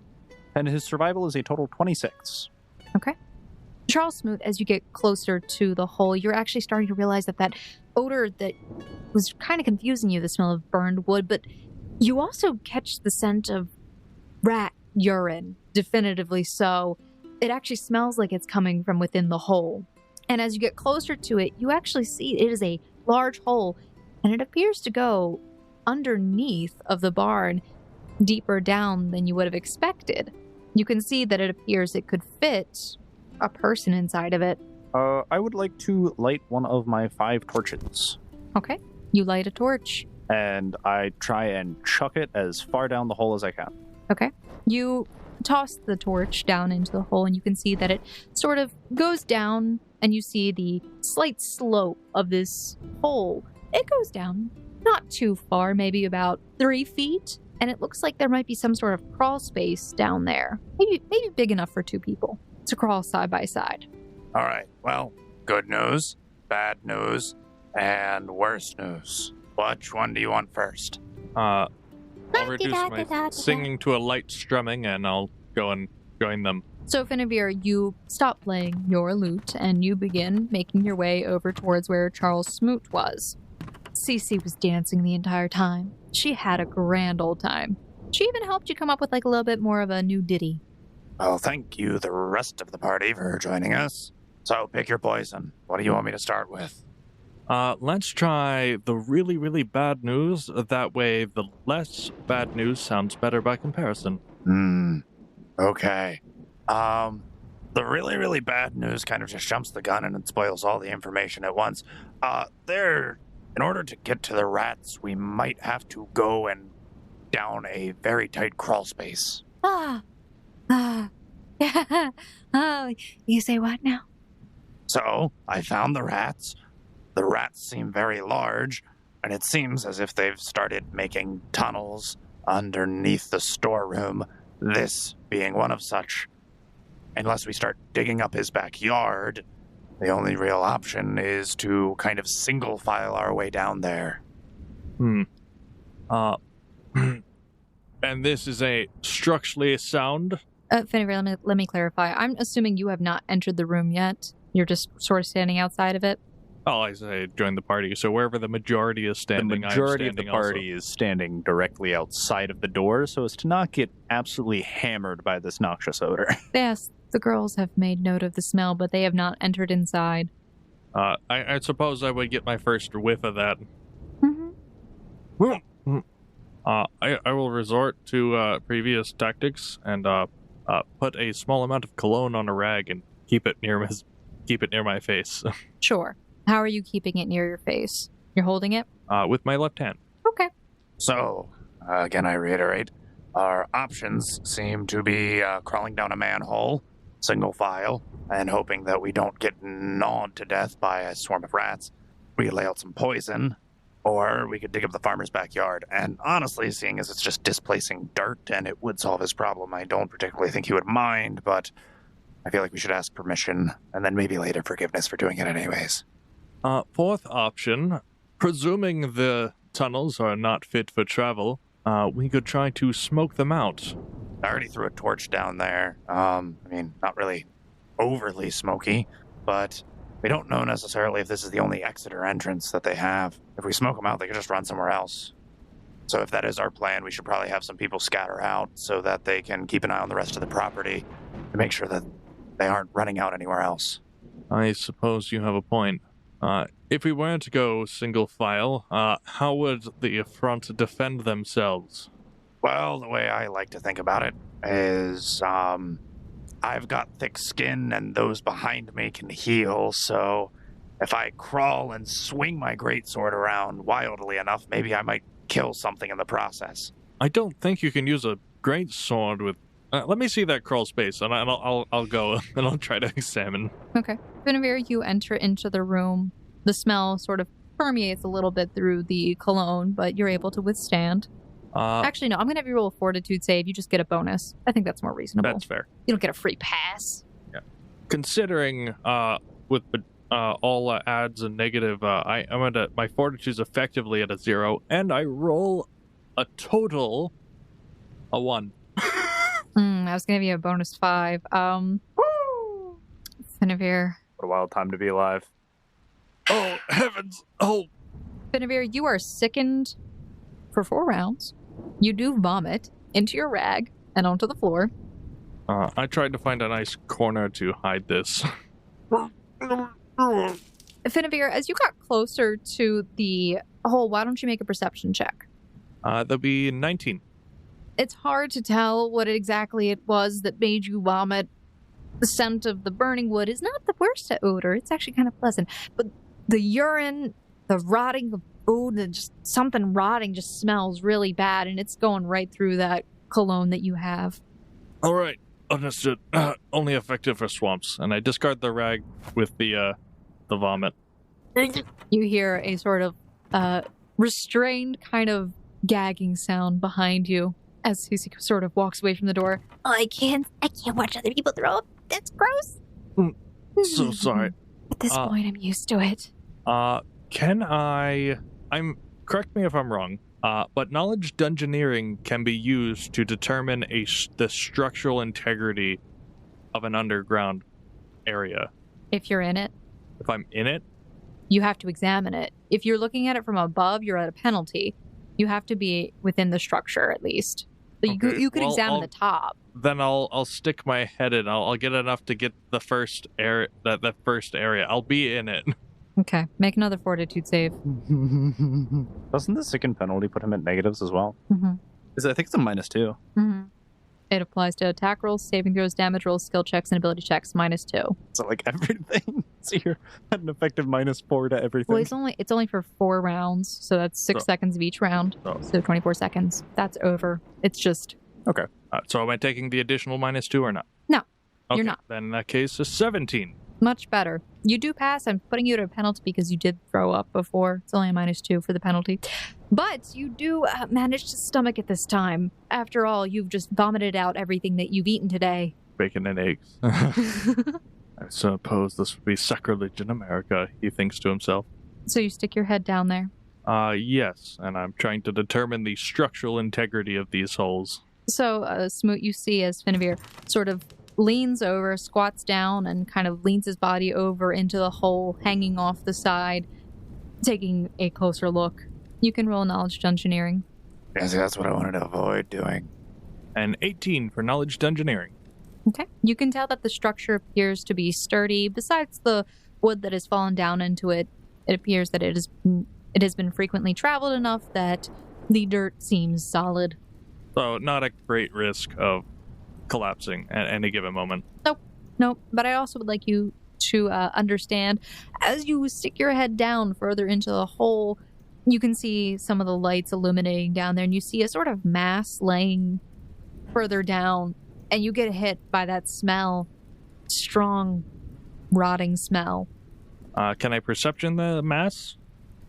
and his survival is a total 26. Okay. Charles Smoot, as you get closer to the hole, you're actually starting to realize that odor that was kind of confusing you, the smell of burned wood, but you also catch the scent of rat urine, definitively so. It actually smells like it's coming from within the hole. And as you get closer to it, you actually see it is a large hole, and it appears to go underneath of the barn, deeper down than you would have expected. You can see that it appears it could fit a person inside of it. I would like to light one of my 5 torches. Okay. You light a torch. And I try and chuck it as far down the hole as I can. Okay. You toss the torch down into the hole, and you can see that it sort of goes down, and you see the slight slope of this hole. It goes down not too far, maybe about 3 feet, and it looks like there might be some sort of crawl space down there. Maybe big enough for 2 people to crawl side by side. All right, well, good news, bad news, and worse news. Which one do you want first? I'll reduce my singing to a light strumming, and I'll go and join them. So, Finavir, you stop playing your lute, and you begin making your way over towards where Charles Smoot was. Cici was dancing the entire time. She had a grand old time. She even helped you come up with a little bit more of a new ditty. Well, thank you, the rest of the party, for joining us. So, pick your poison. What do you want me to start with? Let's try the really, really bad news. That way, the less bad news sounds better by comparison. Okay. The really, really bad news kind of just jumps the gun and it spoils all the information at once. In order to get to the rats, we might have to go and down a very tight crawl space. Oh, you say what now? So, I found the rats. The rats seem very large, and it seems as if they've started making tunnels underneath the storeroom, this being one of such. Unless we start digging up his backyard, the only real option is to kind of single file our way down there. And this is a structurally sound? Finavir, let me clarify. I'm assuming you have not entered the room yet. You're just sort of standing outside of it. Oh, I say join the party. So wherever the majority is standing, the majority I'm standing of the party also. is standing directly outside of the door, so as to not get absolutely hammered by this noxious odor. Yes, the girls have made note of the smell, but they have not entered inside. I suppose I would get my first whiff of that. Mm-hmm. I will resort to previous tactics and put a small amount of cologne on a rag and keep it near my face. Sure. How are you keeping it near your face? You're holding it? With my left hand. Okay. So, again, I reiterate, our options seem to be crawling down a manhole, single file, and hoping that we don't get gnawed to death by a swarm of rats. We could lay out some poison, or we could dig up the farmer's backyard. And honestly, seeing as it's just displacing dirt and it would solve his problem, I don't particularly think he would mind, but I feel like we should ask permission, and then maybe later forgiveness for doing it anyways. Fourth option, presuming the tunnels are not fit for travel, we could try to smoke them out. I already threw a torch down there. Not really overly smoky, but we don't know necessarily if this is the only exit or entrance that they have. If we smoke them out, they could just run somewhere else. So if that is our plan, we should probably have some people scatter out so that they can keep an eye on the rest of the property to make sure that they aren't running out anywhere else. I suppose you have a point. If we were to go single file, how would the front defend themselves? Well, the way I like to think about it is, I've got thick skin and those behind me can heal, so if I crawl and swing my greatsword around wildly enough, maybe I might kill something in the process. I don't think you can use a greatsword with... let me see that crawl space, and I'll go, and I'll try to examine. Okay. Finavir, you enter into the room. The smell sort of permeates a little bit through the cologne, but you're able to withstand. Actually, no, I'm going to have you roll a fortitude save. You just get a bonus. I think that's more reasonable. That's fair. You don't get a free pass. Yeah. Considering with all adds and negative, my fortitude's effectively at a 0, and I roll a total a 1. I was going to give you a bonus 5. Finavir. What a wild time to be alive. Oh, heavens! Oh! Finavir, you are sickened for 4 rounds. You do vomit into your rag and onto the floor. I tried to find a nice corner to hide this. Finavir, as you got closer to the hole, why don't you make a perception check? That'll be 19. It's hard to tell what exactly it was that made you vomit. The scent of the burning wood is not the worst odor. It's actually kind of pleasant. But the urine, the rotting of food, and just something rotting just smells really bad, and it's going right through that cologne that you have. All right, understood. Only effective for swamps, and I discard the rag with the vomit. You hear a sort of restrained kind of gagging sound behind you as Cici sort of walks away from the door. Oh, I can't watch other people throw up. That's gross. So sorry. At this point, I'm used to it. Correct me if I'm wrong, but knowledge dungeoneering can be used to determine the structural integrity of an underground area. If you're in it. If I'm in it? You have to examine it. If you're looking at it from above, you're at a penalty. You have to be within the structure, at least. So okay. You could examine the top. Then I'll stick my head in. I'll get enough to get the first area. That first area. I'll be in it. Okay, make another fortitude save. Doesn't the sicken penalty put him at negatives as well? Mm-hmm. I think it's a -2. Mm-hmm. It applies to attack rolls, saving throws, damage rolls, skill checks, and ability checks, -2. So like everything. So you're at an effective -4 to everything. Well, it's only for 4 rounds, so that's 6 seconds of each round. So 24 seconds. That's over. It's just... Okay. So am I taking the additional -2 or not? No, okay, you're not. Then in that case, a 17. Much better. You do pass. I'm putting you at a penalty because you did throw up before. It's only a -2 for the penalty. But you do manage to stomach it this time. After all, you've just vomited out everything that you've eaten today. Bacon and eggs. I suppose this would be sacrilege in America, he thinks to himself. So you stick your head down there? Yes, and I'm trying to determine the structural integrity of these holes. So, Smoot, you see as Finavir sort of leans over, squats down, and kind of leans his body over into the hole, hanging off the side, taking a closer look. You can roll knowledge dungeoneering. Yeah, see, that's what I wanted to avoid doing. And 18 for knowledge dungeoneering. Okay. You can tell that the structure appears to be sturdy. Besides the wood that has fallen down into it, it appears that it has been frequently traveled enough that the dirt seems solid. So not a great risk of collapsing at any given moment. Nope. But I also would like you to understand, as you stick your head down further into the hole, you can see some of the lights illuminating down there, and you see a sort of mass laying further down, and you get hit by that smell. strong, rotting smell. Can I perception the mass?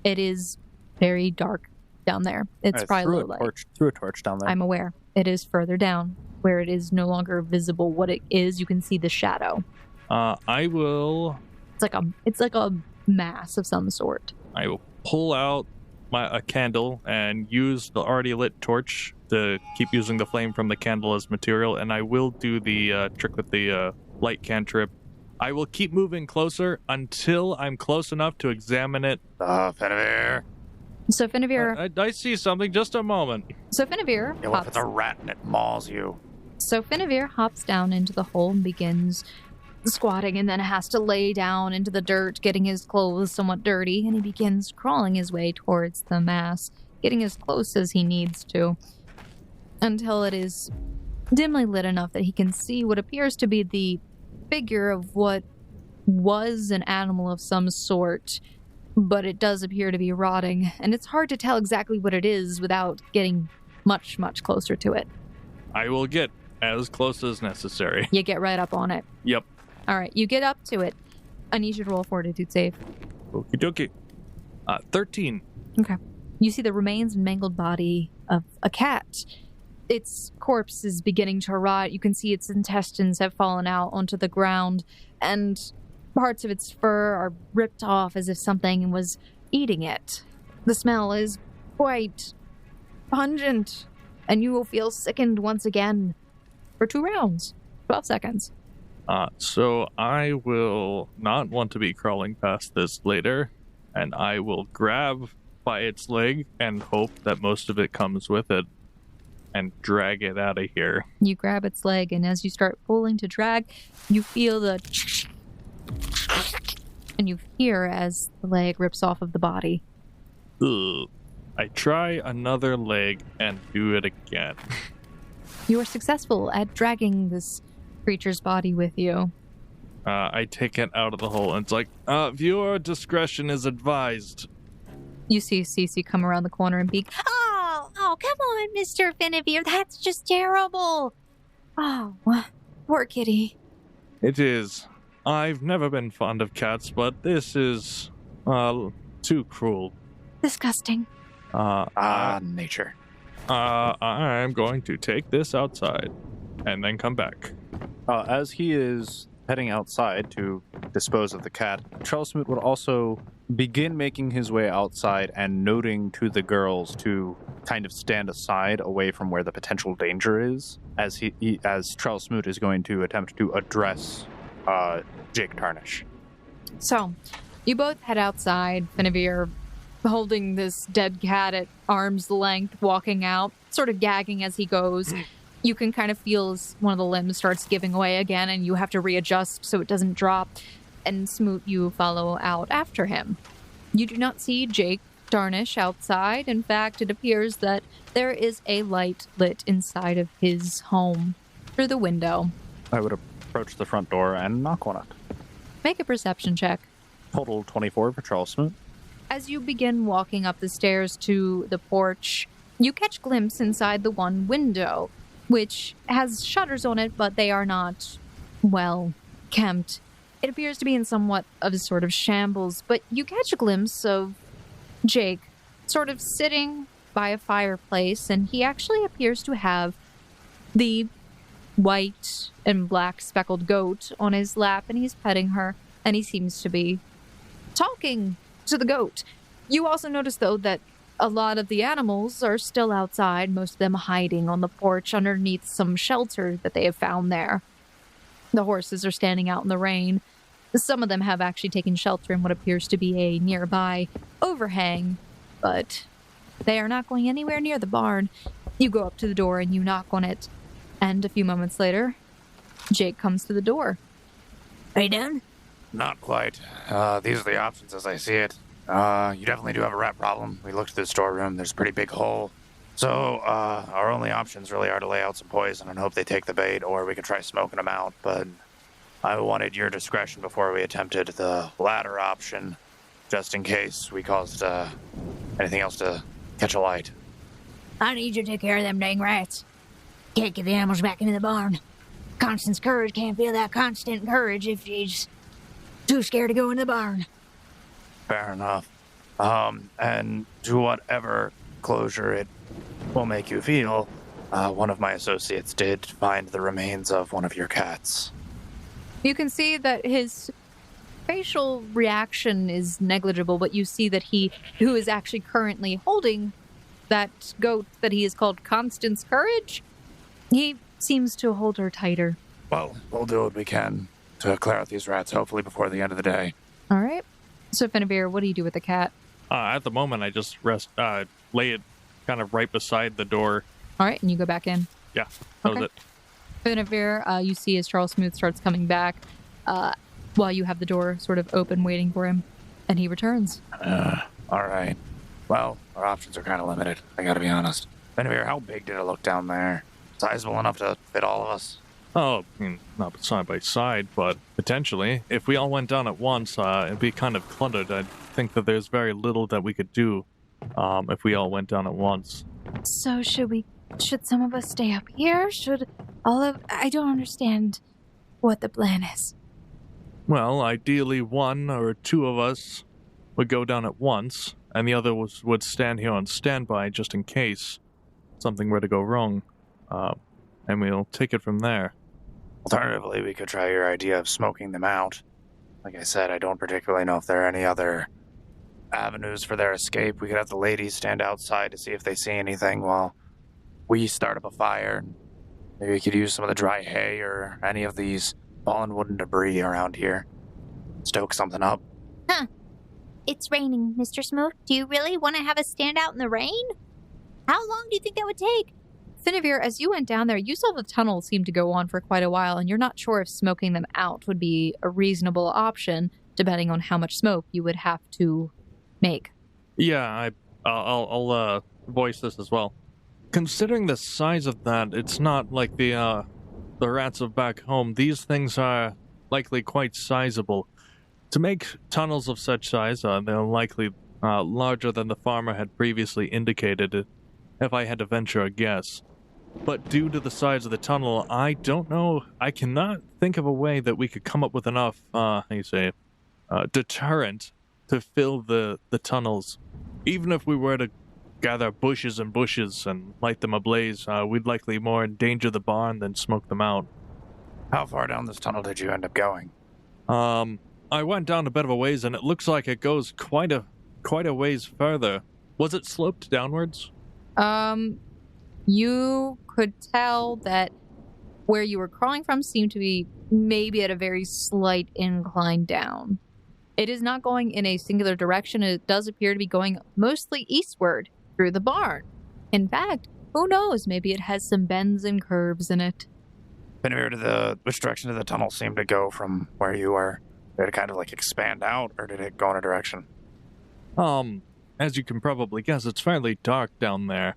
It is very dark down there. It's probably low light. Threw a torch down there. I'm aware. It is further down, where it is no longer visible what it is. You can see the shadow. I will It's like a mass of some sort. I will pull out a candle and use the already lit torch to keep using the flame from the candle as material, and I will do the trick with the light cantrip. I will keep moving closer until I'm close enough to examine it. Finavir. So Finavir... I see something. Just a moment. So Finavir Yeah, what if it's a rat and it mauls you? So Finavir hops down into the hole and begins squatting, and then has to lay down into the dirt, getting his clothes somewhat dirty, and he begins crawling his way towards the mass, getting as close as he needs to, until it is dimly lit enough that he can see what appears to be the figure of what was an animal of some sort, but it does appear to be rotting, and it's hard to tell exactly what it is without getting much, much closer to it. I will get as close as necessary. You get right up on it. Yep. All right, you get up to it. I need you to roll a fortitude save. Okie dokie. 13. Okay. You see the remains and mangled body of a cat. Its corpse is beginning to rot. You can see its intestines have fallen out onto the ground, and parts of its fur are ripped off as if something was eating it. The smell is quite pungent, and you will feel sickened once again for 2 rounds, 12 seconds. So I will not want to be crawling past this later, and I will grab by its leg and hope that most of it comes with it and drag it out of here. You grab its leg, and as you start pulling to drag, you feel the and you hear as the leg rips off of the body. Ugh. I try another leg and do it again. You are successful at dragging this creature's body with you. I take it out of the hole, and it's like, viewer discretion is advised. You see Cici come around the corner and be, Oh, come on, Mr. Finavir. That's just terrible. oh, poor kitty. It is. I've never been fond of cats, but this is, too cruel. Disgusting. Nature. I'm going to take this outside and then come back. As he is heading outside to dispose of the cat, Charles Smoot would also begin making his way outside and noting to the girls to kind of stand aside away from where the potential danger is, as as Charles Smoot is going to attempt to address Jake Tarnish. So, you both head outside, Finavir holding this dead cat at arm's length, walking out, sort of gagging as he goes. You can kind of feel as one of the limbs starts giving away again, and you have to readjust so it doesn't drop. And Smoot, you follow out after him. You do not see Jake Tarnish outside. In fact, it appears that there is a light lit inside of his home through the window. I would approach the front door and knock on it. Make a perception check. Total 24 for Charles Smoot. As you begin walking up the stairs to the porch, you catch a glimpse inside the one window, which has shutters on it, but they are not, well, kept. It appears to be in somewhat of a sort of shambles, but you catch a glimpse of Jake sort of sitting by a fireplace, and he actually appears to have the white and black speckled goat on his lap, and he's petting her, and he seems to be talking to the goat. You also notice, though, that a lot of the animals are still outside, most of them hiding on the porch underneath some shelter that they have found there. The horses are standing out in the rain. Some of them have actually taken shelter in what appears to be a nearby overhang, but they are not going anywhere near the barn. You go up to the door and you knock on it, and a few moments later, Jake comes to the door. Are you done? Not quite. These are the options as I see it. You definitely do have a rat problem. We looked at the storeroom. There's a pretty big hole. So, our only options really are to lay out some poison and hope they take the bait, or we could try smoking them out, but I wanted your discretion before we attempted the latter option, just in case we caused anything else to catch a light. I need you to take care of them dang rats. Can't get the animals back into the barn. Constance's courage can't feel that constant courage if she's too scared to go in the barn. Fair enough. And to whatever closure it will make you feel, one of my associates did find the remains of one of your cats. You can see that his facial reaction is negligible, but you see that he, who is actually currently holding that goat that he has called Constance Courage, he seems to hold her tighter. Well, we'll do what we can to clear out these rats, hopefully before the end of the day. All right. So, Finavir, what do you do with the cat? At the moment, I just lay it kind of right beside the door. All right, and you go back in. Yeah, that was it. Finavir, you see as Charles Smoot starts coming back, while you have the door sort of open waiting for him, and he returns. All right. Well, our options are kind of limited, I gotta be honest. Finavir, how big did it look down there? Sizable enough to fit all of us? Oh, I mean, not side by side, but potentially. If we all went down at once, it'd be kind of cluttered. I think that there's very little that we could do if we all went down at once. So should some of us stay up here? I don't understand what the plan is. Well, ideally one or two of us would go down at once, and the other would stand here on standby just in case something were to go wrong. And we'll take it from there. Alternatively, we could try your idea of smoking them out. Like I said, I don't particularly know if there are any other avenues for their escape. We could have the ladies stand outside to see if they see anything while we start up a fire. Maybe we could use some of the dry hay or any of these fallen wooden debris around here. Stoke something up. Huh. It's raining, Mr. Smoot. Do you really want to have us stand out in the rain? How long do you think that would take? Finavir, as you went down there, you saw the tunnel seemed to go on for quite a while, and you're not sure if smoking them out would be a reasonable option, depending on how much smoke you would have to make. Yeah, I'll voice this as well. Considering the size of that, it's not like the rats of back home. These things are likely quite sizable. To make tunnels of such size, they're likely larger than the farmer had previously indicated, if I had to venture a guess. But due to the size of the tunnel, I don't know. I cannot think of a way that we could come up with enough, deterrent to fill the tunnels. Even if we were to gather bushes and bushes and light them ablaze, we'd likely more endanger the barn than smoke them out. How far down this tunnel did you end up going? I went down a bit of a ways, and it looks like it goes quite a ways further. Was it sloped downwards? You could tell that where you were crawling from seemed to be maybe at a very slight incline down. It is not going in a singular direction. It does appear to be going mostly eastward through the barn. In fact, who knows? Maybe it has some bends and curves in it. Finavir, which direction did the tunnel seem to go from where you were? Did it kind of like expand out, or did it go in a direction? As you can probably guess, it's fairly dark down there.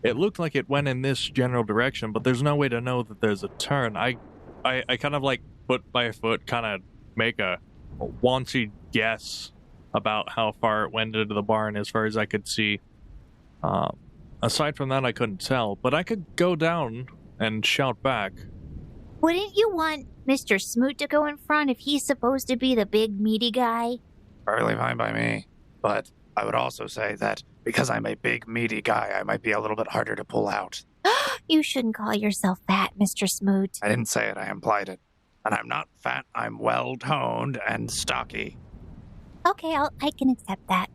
It looked like it went in this general direction, but there's no way to know that there's a turn. I kind of like foot by foot kind of make a wonky guess about how far it went into the barn as far as I could see. Aside from that, I couldn't tell, but I could go down and shout back. Wouldn't you want Mr. Smoot to go in front if he's supposed to be the big meaty guy? Perfectly fine by me, but I would also say that because I'm a big meaty guy, I might be a little bit harder to pull out. You shouldn't call yourself fat, Mr. Smoot. I didn't say it, I implied it. And I'm not fat, I'm well-toned and stocky. Okay, I can accept that.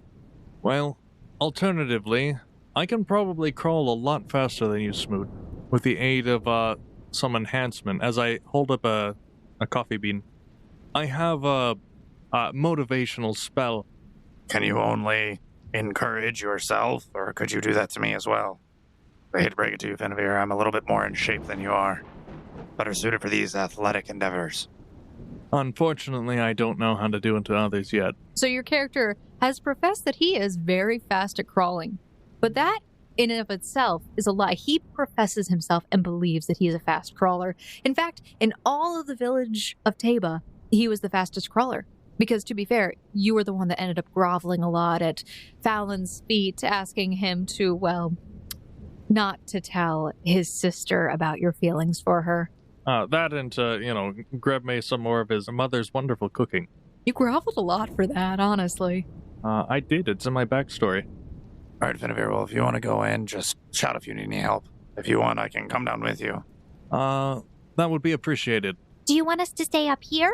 Well, alternatively, I can probably crawl a lot faster than you, Smoot, with the aid of some enhancement. As I hold up a coffee bean, I have a motivational spell. Can you only encourage yourself, or could you do that to me as well? I hate to break it to you, Finavir, I'm a little bit more in shape than you are. Better suited for these athletic endeavors. Unfortunately, I don't know how to do it to others yet. So your character has professed that he is very fast at crawling. But that, in and of itself, is a lie. He professes himself and believes that he is a fast crawler. In fact, in all of the village of Taba, he was the fastest crawler. Because, to be fair, you were the one that ended up groveling a lot at Fallon's feet, asking him to, well, not to tell his sister about your feelings for her. That and to, grab me some more of his mother's wonderful cooking. You groveled a lot for that, honestly. I did. It's in my backstory. All right, Finavir, well, if you want to go in, just shout if you need any help. If you want, I can come down with you. That would be appreciated. Do you want us to stay up here?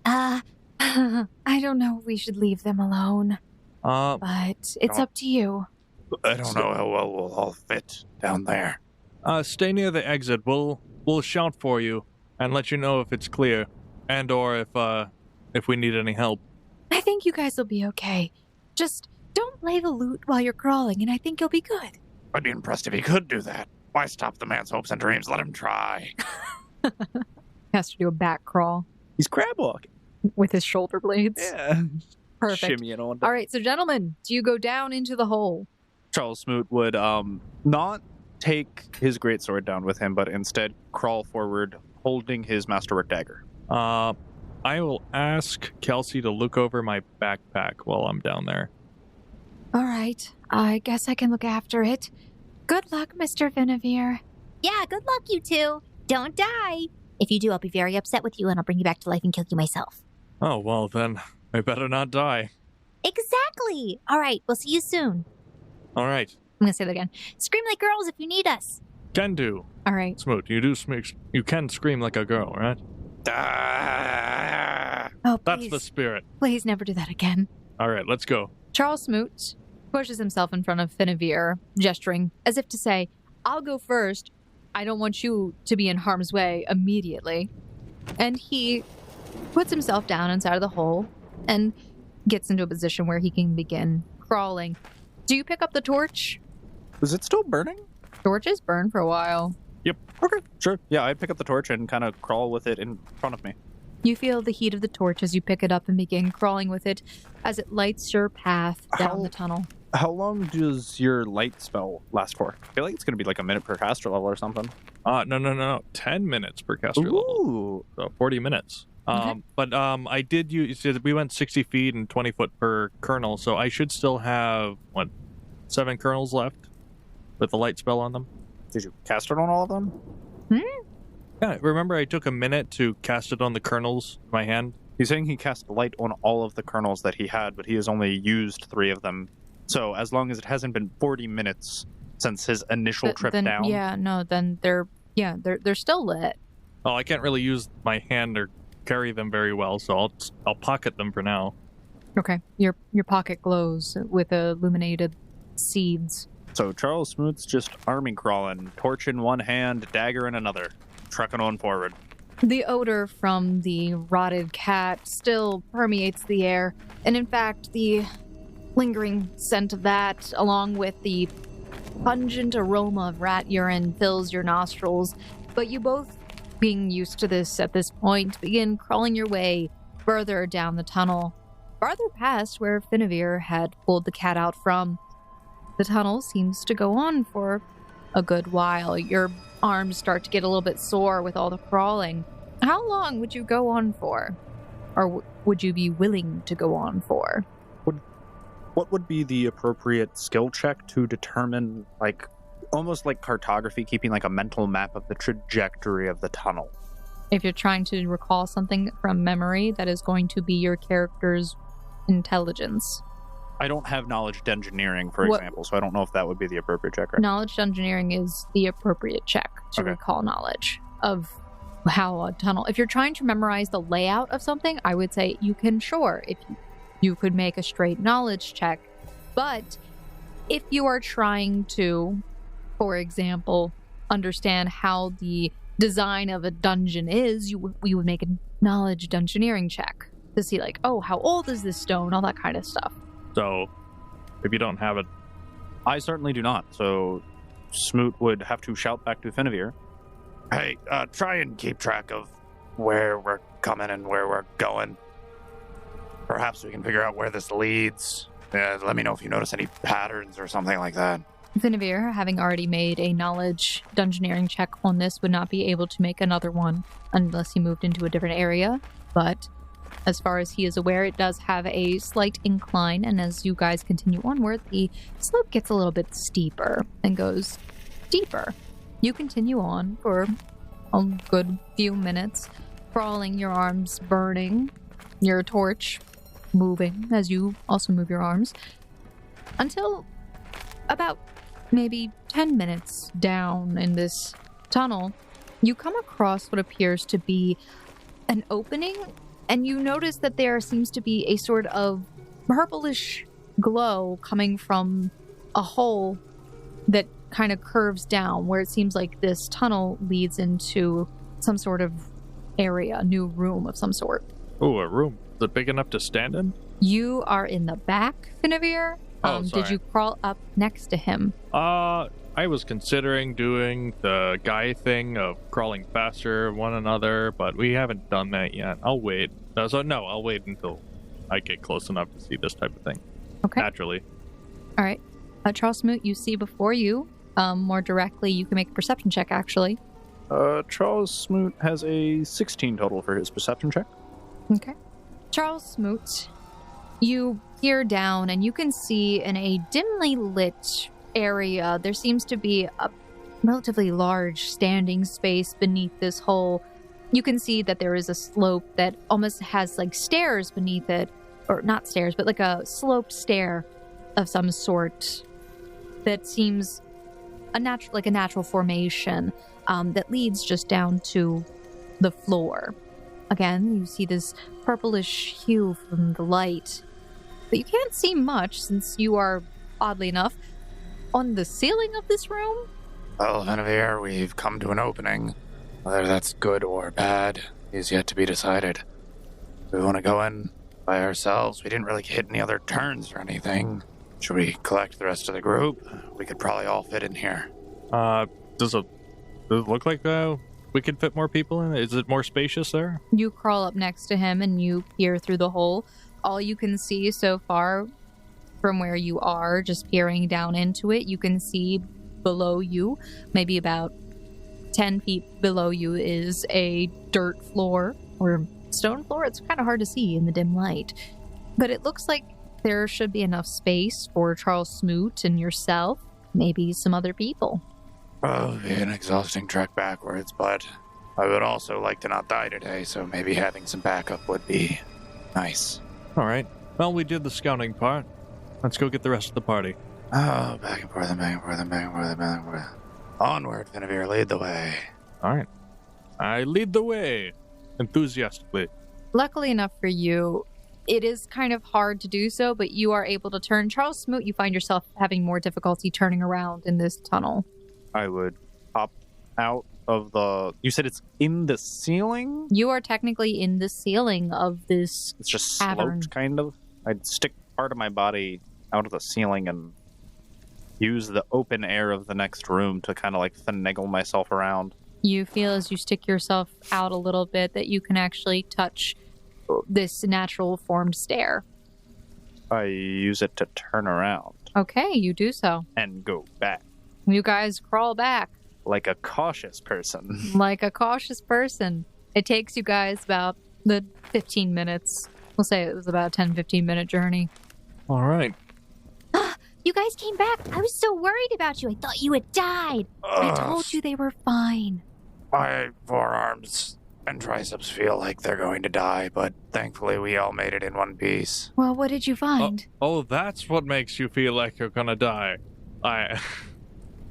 I don't know if we should leave them alone, but it's up to you. I don't know how well we'll all fit down there. Stay near the exit. We'll shout for you and let you know if it's clear, and or if we need any help. I think you guys will be okay. Just don't play the lute while you're crawling, and I think you'll be good. I'd be impressed if he could do that. Why stop the man's hopes and dreams? Let him try. Has to do a back crawl He's crab walking. with his shoulder blades. Yeah. Perfect. Shimmying on. All right, so gentlemen, do you go down into the hole? Charles Smoot would not take his greatsword down with him, but instead crawl forward holding his masterwork dagger. I will ask Kelsey to look over my backpack while I'm down there. All right, I guess I can look after it. Good luck, Mr. Finavir. Yeah, good luck, you two. Don't die. If you do, I'll be very upset with you and I'll bring you back to life and kill you myself. Oh, well then, I better not die. Exactly. All right, we'll see you soon. All right. I'm going to say that again. Scream like girls if you need us. Can do. All right. Smoot, you can scream like a girl, right? Oh, please. That's the spirit. Please never do that again. All right, let's go. Charles Smoot pushes himself in front of Finavir, gesturing as if to say, I'll go first. I don't want you to be in harm's way immediately. And he puts himself down inside of the hole and gets into a position where he can begin crawling. Do you pick up the torch? Was it still burning? Torches burn for a while. Yep. Okay, sure. Yeah, I'd pick up the torch and kind of crawl with it in front of me. You feel the heat of the torch as you pick it up and begin crawling with it as it lights your path down the tunnel. How long does your light spell last for? I feel like it's going to be like a minute per caster level or something. No. 10 minutes per caster level. So 40 minutes. Okay. But I did use, we went 60 feet and 20 foot per kernel, so I should still have, 7 kernels left with the light spell on them. Did you cast it on all of them? Yeah, remember I took a minute to cast it on the kernels in my hand? He's saying he cast light on all of the kernels that he had, but he has only used 3 of them. So as long as it hasn't been 40 minutes since his initial trip down. Yeah, no, then they're still lit. Oh, I can't really use my hand or carry them very well, so I'll pocket them for now. Okay, your pocket glows with illuminated seeds. So Charles Smoot's just army crawling, torch in one hand, dagger in another, trucking on forward. The odor from the rotted cat still permeates the air, and in fact, the lingering scent of that, along with the pungent aroma of rat urine, fills your nostrils. But you both, being used to this at this point, begin crawling your way further down the tunnel, farther past where Finavir had pulled the cat out from. The tunnel seems to go on for a good while. Your arms start to get a little bit sore with all the crawling. How long would you go on for? Or would you be willing to go on for? What would be the appropriate skill check to determine, almost like cartography, keeping like a mental map of the trajectory of the tunnel? If you're trying to recall something from memory, that is going to be your character's intelligence. I don't have knowledge engineering, for example, so I don't know if that would be the appropriate check, right? Knowledge engineering is the appropriate check to recall knowledge of how a tunnel... If you're trying to memorize the layout of something, I would say you can, sure, if you could make a straight knowledge check. But if you are trying to, for example, understand how the design of a dungeon is, we would make a knowledge engineering check to see, how old is this stone, all that kind of stuff. So, if you don't have it... I certainly do not, so Smoot would have to shout back to Finavir. Hey, try and keep track of where we're coming and where we're going. Perhaps we can figure out where this leads. Let me know if you notice any patterns or something like that. Finavir, having already made a knowledge dungeoneering check on this, would not be able to make another one unless he moved into a different area, but as far as he is aware, it does have a slight incline, and as you guys continue onward, the slope gets a little bit steeper and goes deeper. You continue on for a good few minutes, crawling, your arms burning, your torch moving as you also move your arms, until about maybe 10 minutes down in this tunnel, you come across what appears to be an opening, and you notice that there seems to be a sort of purplish glow coming from a hole that kind of curves down, where it seems like this tunnel leads into some sort of area, a new room of some sort. Oh, a room. Is it big enough to stand in? You are in the back, Finavir. Did you crawl up next to him? I was considering doing the guy thing of crawling faster one another, but we haven't done that yet. I'll wait. I'll wait until I get close enough to see this type of thing. Okay. Naturally. All right. Charles Smoot, you see before you, more directly, you can make a perception check, actually. Charles Smoot has a 16 total for his perception check. Okay. Charles Smoot, you peer down and you can see in a dimly lit area, there seems to be a relatively large standing space beneath this hole. You can see that there is a slope that almost has like stairs beneath it, or not stairs, but like a sloped stair of some sort that seems a natural formation that leads just down to the floor. Again, you see this purplish hue from the light, but you can't see much since you are, oddly enough, on the ceiling of this room. Well, Finavir, we've come to an opening. Whether that's good or bad is yet to be decided. We want to go in by ourselves. We didn't really hit any other turns or anything. Should we collect the rest of the group? We could probably all fit in here. Does it look like we could fit more people in? Is it more spacious there? You crawl up next to him and you peer through the hole. All you can see so far from where you are, just peering down into it, you can see below you, maybe about 10 feet below you, is a dirt floor or stone floor. It's kind of hard to see in the dim light, but it looks like there should be enough space for Charles Smoot and yourself, maybe some other people. Well, it'll be an exhausting trek backwards, but I would also like to not die today, so maybe having some backup would be nice. All right. Well, we did the scouting part. Let's go get the rest of the party. Oh, back and forth and back and forth and back and forth and back and forth. Onward, Finavir, lead the way. All right. I lead the way, enthusiastically. Luckily enough for you, it is kind of hard to do so, but you are able to turn. Charles Smoot, you find yourself having more difficulty turning around in this tunnel. I would pop out of the... You said it's in the ceiling? You are technically in the ceiling of this It's just cavern. sloped, kind of. I'd stick part of my body out of the ceiling and use the open air of the next room to kind of like finagle myself around. You feel as you stick yourself out a little bit that you can actually touch this natural formed stair. I use it to turn around Okay, you do so. and go back You guys crawl back like a cautious person. like a cautious person. It takes you guys about the 15 minutes. We'll say it was about a 10-15 minute journey. All right. You guys came back. I was so worried about you. I thought you had died. I told you they were fine. My forearms and triceps feel like they're going to die, but thankfully we all made it in one piece. Well, what did you find? Oh, that's what makes you feel like you're gonna die.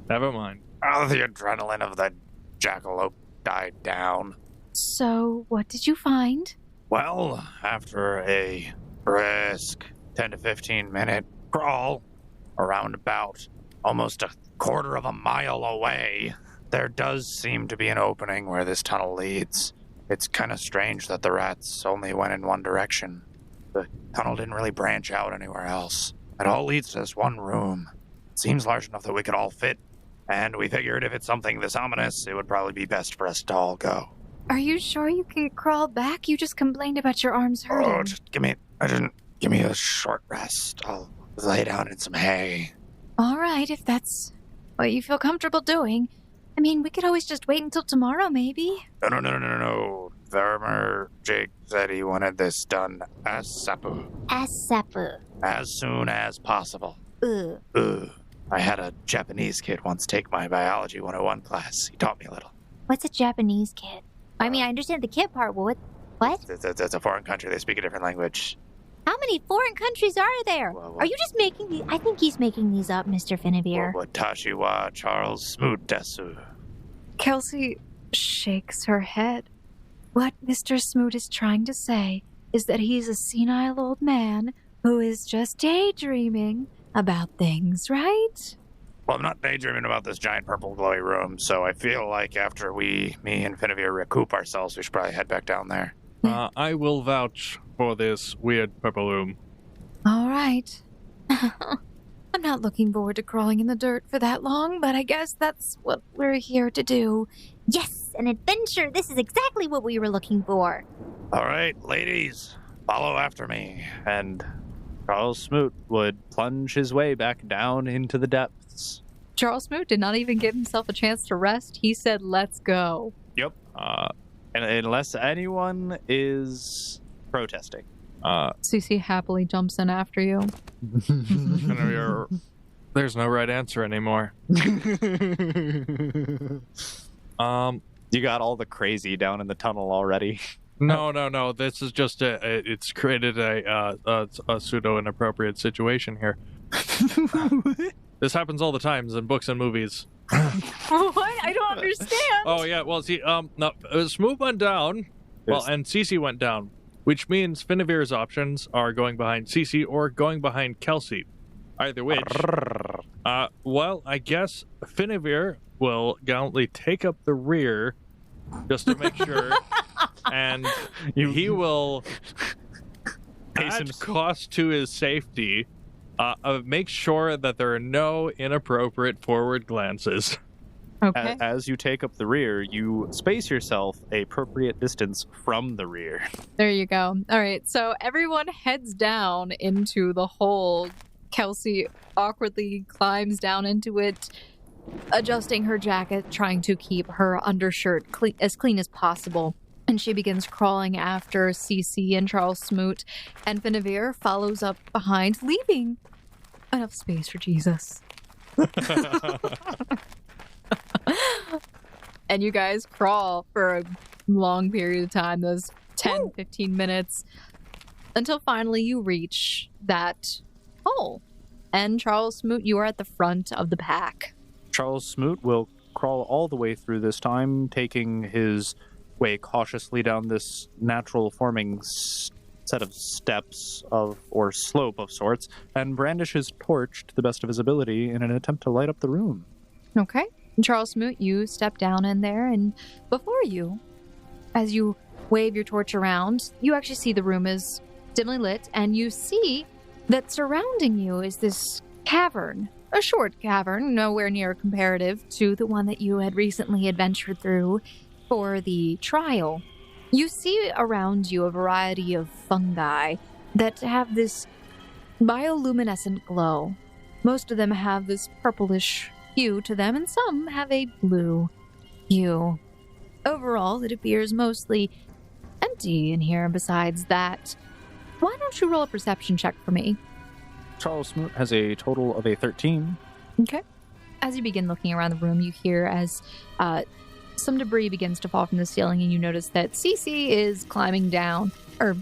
Never mind. Oh, the adrenaline of the jackalope died down. So, what did you find? Well, after a brisk 10 to 15 minute crawl around about almost a quarter of a mile away, there does seem to be an opening where this tunnel leads. It's kind of strange that the rats only went in one direction. The tunnel didn't really branch out anywhere else. It all leads to this one room. It seems large enough that we could all fit, and we figured if it's something this ominous, it would probably be best for us to all go. Are you sure you can crawl back? You just complained about your arms hurting. Oh, just give me a short rest. I'll lay down in some hay. All right, if that's what you feel comfortable doing. I mean, we could always just wait until tomorrow, maybe. No. Farmer Jake said he wanted this done Asapu. as soon as possible. Ugh. I had a Japanese kid once take my biology 101 class. He taught me a little. What's a Japanese kid? I mean, I understand the kid part, but what? It's a foreign country. They speak a different language. How many foreign countries are there? Well, Are you just making these? I think he's making these up, Mr. Finavir. Watashi wa Charles Smoot desu. Kelsey shakes her head. What Mr. Smoot is trying to say is that he's a senile old man who is just daydreaming about things, right? Well, I'm not daydreaming about this giant purple glowy room, so I feel like after me and Finavir recoup ourselves, we should probably head back down there. I will vouch for this weird purple room. All right. I'm not looking forward to crawling in the dirt for that long, but I guess that's what we're here to do. Yes, an adventure. This is exactly what we were looking for. All right, ladies, follow after me. And Charles Smoot would plunge his way back down into the depths. Charles Smoot did not even give himself a chance to rest. He said, let's go. Yep. And unless anyone is protesting. Cici happily jumps in after you. There's no right answer anymore. You got all the crazy down in the tunnel already. No. This is just it's created a pseudo inappropriate situation here. This happens all the times in books and movies. What? I don't understand. Oh yeah, well see, no, Smoot went down, and Cici went down, which means Finavir's options are going behind Cici or going behind Kelsey. Either which, well, I guess Finavir will gallantly take up the rear just to make sure, and he will add cost to his safety. Make sure that there are no inappropriate forward glances. Okay. As you take up the rear, you space yourself a appropriate distance from the rear. There you go. All right, so everyone heads down into the hole. Kelsey awkwardly climbs down into it, adjusting her jacket, trying to keep her undershirt as clean as possible. And she begins crawling after Cici and Charles Smoot, and Finavir follows up behind, leaving enough space for Jesus. And you guys crawl for a long period of time, those 10, 15 minutes, until finally you reach that hole. And Charles Smoot, you are at the front of the pack. Charles Smoot will crawl all the way through this time, taking his way cautiously down this natural forming set of steps or slope of sorts, and brandish his torch to the best of his ability in an attempt to light up the room. Okay. Charles Smoot, you step down in there, and before you, as you wave your torch around, you actually see the room is dimly lit, and you see that surrounding you is this cavern. A short cavern, nowhere near comparative to the one that you had recently adventured through for the trial. You see around you a variety of fungi that have this bioluminescent glow. Most of them have this purplish hue to them, and some have a blue hue. Overall, it appears mostly empty in here. Besides that, why don't you roll a perception check for me? Charles Smoot has a total of a 13. Okay. As you begin looking around the room, you hear as some debris begins to fall from the ceiling, and you notice that Cici is climbing down. Her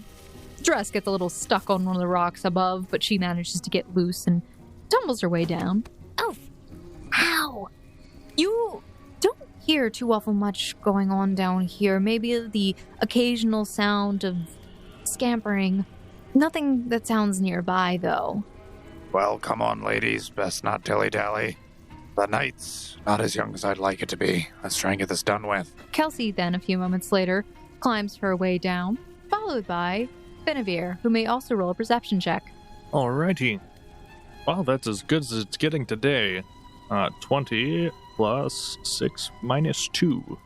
dress gets a little stuck on one of the rocks above, but she manages to get loose and tumbles her way down. Oh, ow! You don't hear too awful much going on down here. Maybe the occasional sound of scampering. Nothing that sounds nearby, though. Well, come on, ladies. Best not dilly-dally. The night's not as young as I'd like it to be. Let's try and get this done with. Kelsey then, a few moments later, climbs her way down, followed by Finavir, who may also roll a perception check. Alrighty. Well, that's as good as it's getting today. 20 plus 6 minus 2. All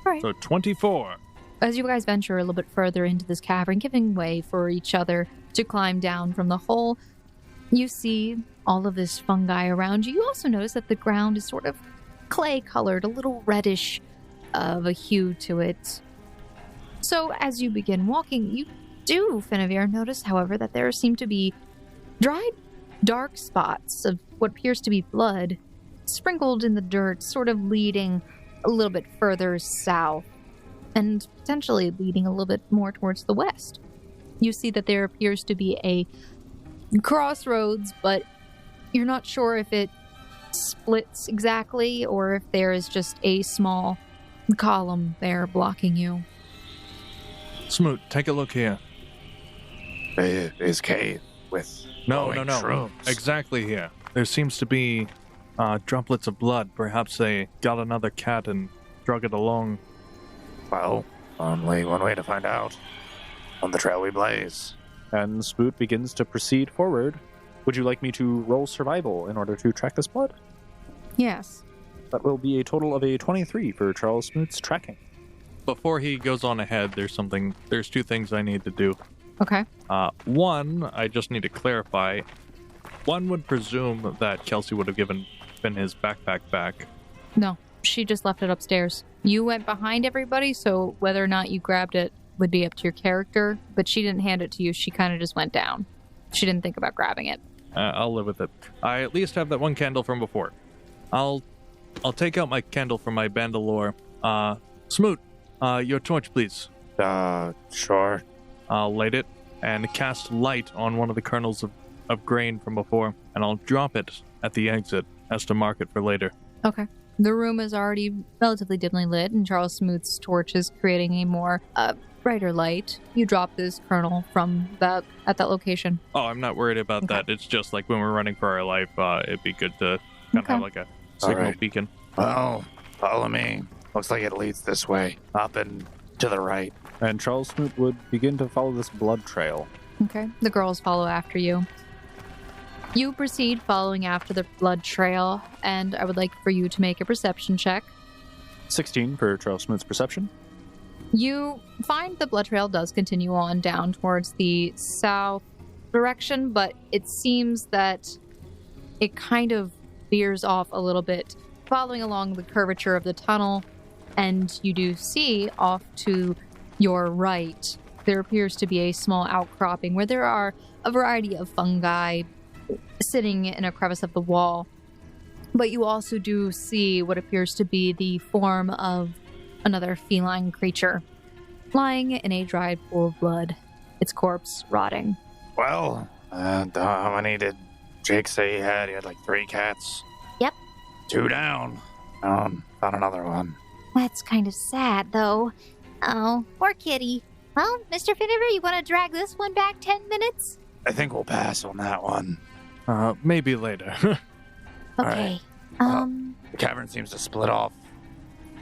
right. So 24. As you guys venture a little bit further into this cavern, giving way for each other to climb down from the hole, you see all of this fungi around you. You also notice that the ground is sort of clay-colored, a little reddish of a hue to it. So as you begin walking, you do, Finavir, notice, however, that there seem to be dried, dark spots of what appears to be blood sprinkled in the dirt, sort of leading a little bit further south and potentially leading a little bit more towards the west. You see that there appears to be a crossroads, but you're not sure if it splits exactly or if there is just a small column there blocking you. Smoot, take a look here. Is cave with No. shrooms. Exactly here. There seems to be droplets of blood. Perhaps they got another cat and drug it along. Well, only one way to find out. On the trail we blaze. And Smoot begins to proceed forward. Would you like me to roll survival in order to track this blood? Yes. That will be a total of a 23 for Charles Smoot's tracking. Before he goes on ahead, there's two things I need to do. Okay. One, I just need to clarify. One would presume that Kelsey would have given Finn his backpack back. No, she just left it upstairs. You went behind everybody, so whether or not you grabbed it would be up to your character, but she didn't hand it to you. She kind of just went down. She didn't think about grabbing it. I'll live with it. I at least have that one candle from before. I'll take out my candle from my bandolier. Smoot, your torch, please. Sure. I'll light it and cast light on one of the kernels of grain from before, and I'll drop it at the exit as to mark it for later. Okay. The room is already relatively dimly lit, and Charles Smoot's torch is creating a more brighter light. You drop this kernel at that location. Oh, I'm not worried about that. It's just like when we're running for our life, it'd be good to kind of have like a signal right. beacon. Well, follow me. Looks like it leads this way. Up and to the right. And Charles Smoot would begin to follow this blood trail. Okay. The girls follow after you. You proceed following after the blood trail, and I would like for you to make a perception check. 16 for Charles Smoot's perception. You find the blood trail does continue on down towards the south direction, but it seems that it kind of veers off a little bit, following along the curvature of the tunnel, and you do see off to your right, there appears to be a small outcropping where there are a variety of fungi sitting in a crevice of the wall. But you also do see what appears to be the form of another feline creature lying in a dried pool of blood, its corpse rotting. Well, how many did Jake say he had? He had like 3 cats? Yep. 2 down. Found another one. That's kind of sad, though. Oh, poor kitty. Well, Mr. Finavir, you want to drag this one back 10 minutes? I think we'll pass on that one. Maybe later. Okay. The cavern seems to split off.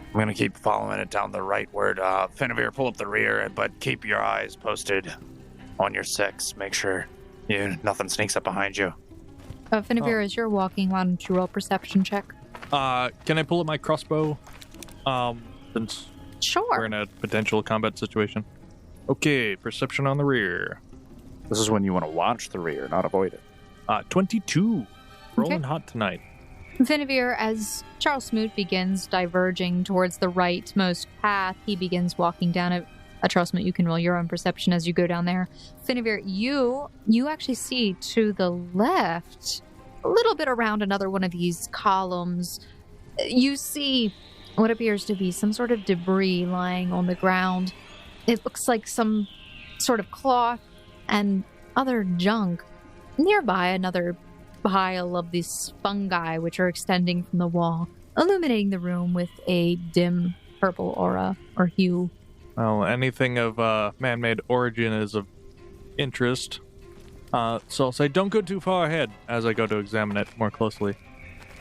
I'm going to keep following it down the rightward. Finavir, pull up the rear, but keep your eyes posted on your 6. Make sure nothing sneaks up behind you. Finavir, as you're walking, why don't you roll a perception check? Can I pull up my crossbow? Since Sure. we're in a potential combat situation. Okay, perception on the rear. This is when you want to watch the rear, not avoid it. 22. Rolling Okay. hot tonight. Finavir, as Charles Smoot begins diverging towards the rightmost path, he begins walking down it. Charles Smoot, you can roll your own perception as you go down there. Finavir, you actually see to the left, a little bit around another one of these columns, you see what appears to be some sort of debris lying on the ground. It looks like some sort of cloth and other junk. Nearby, another pile of these fungi which are extending from the wall, illuminating the room with a dim purple aura or hue. Well, anything of man-made origin is of interest. So I'll say don't go too far ahead as I go to examine it more closely.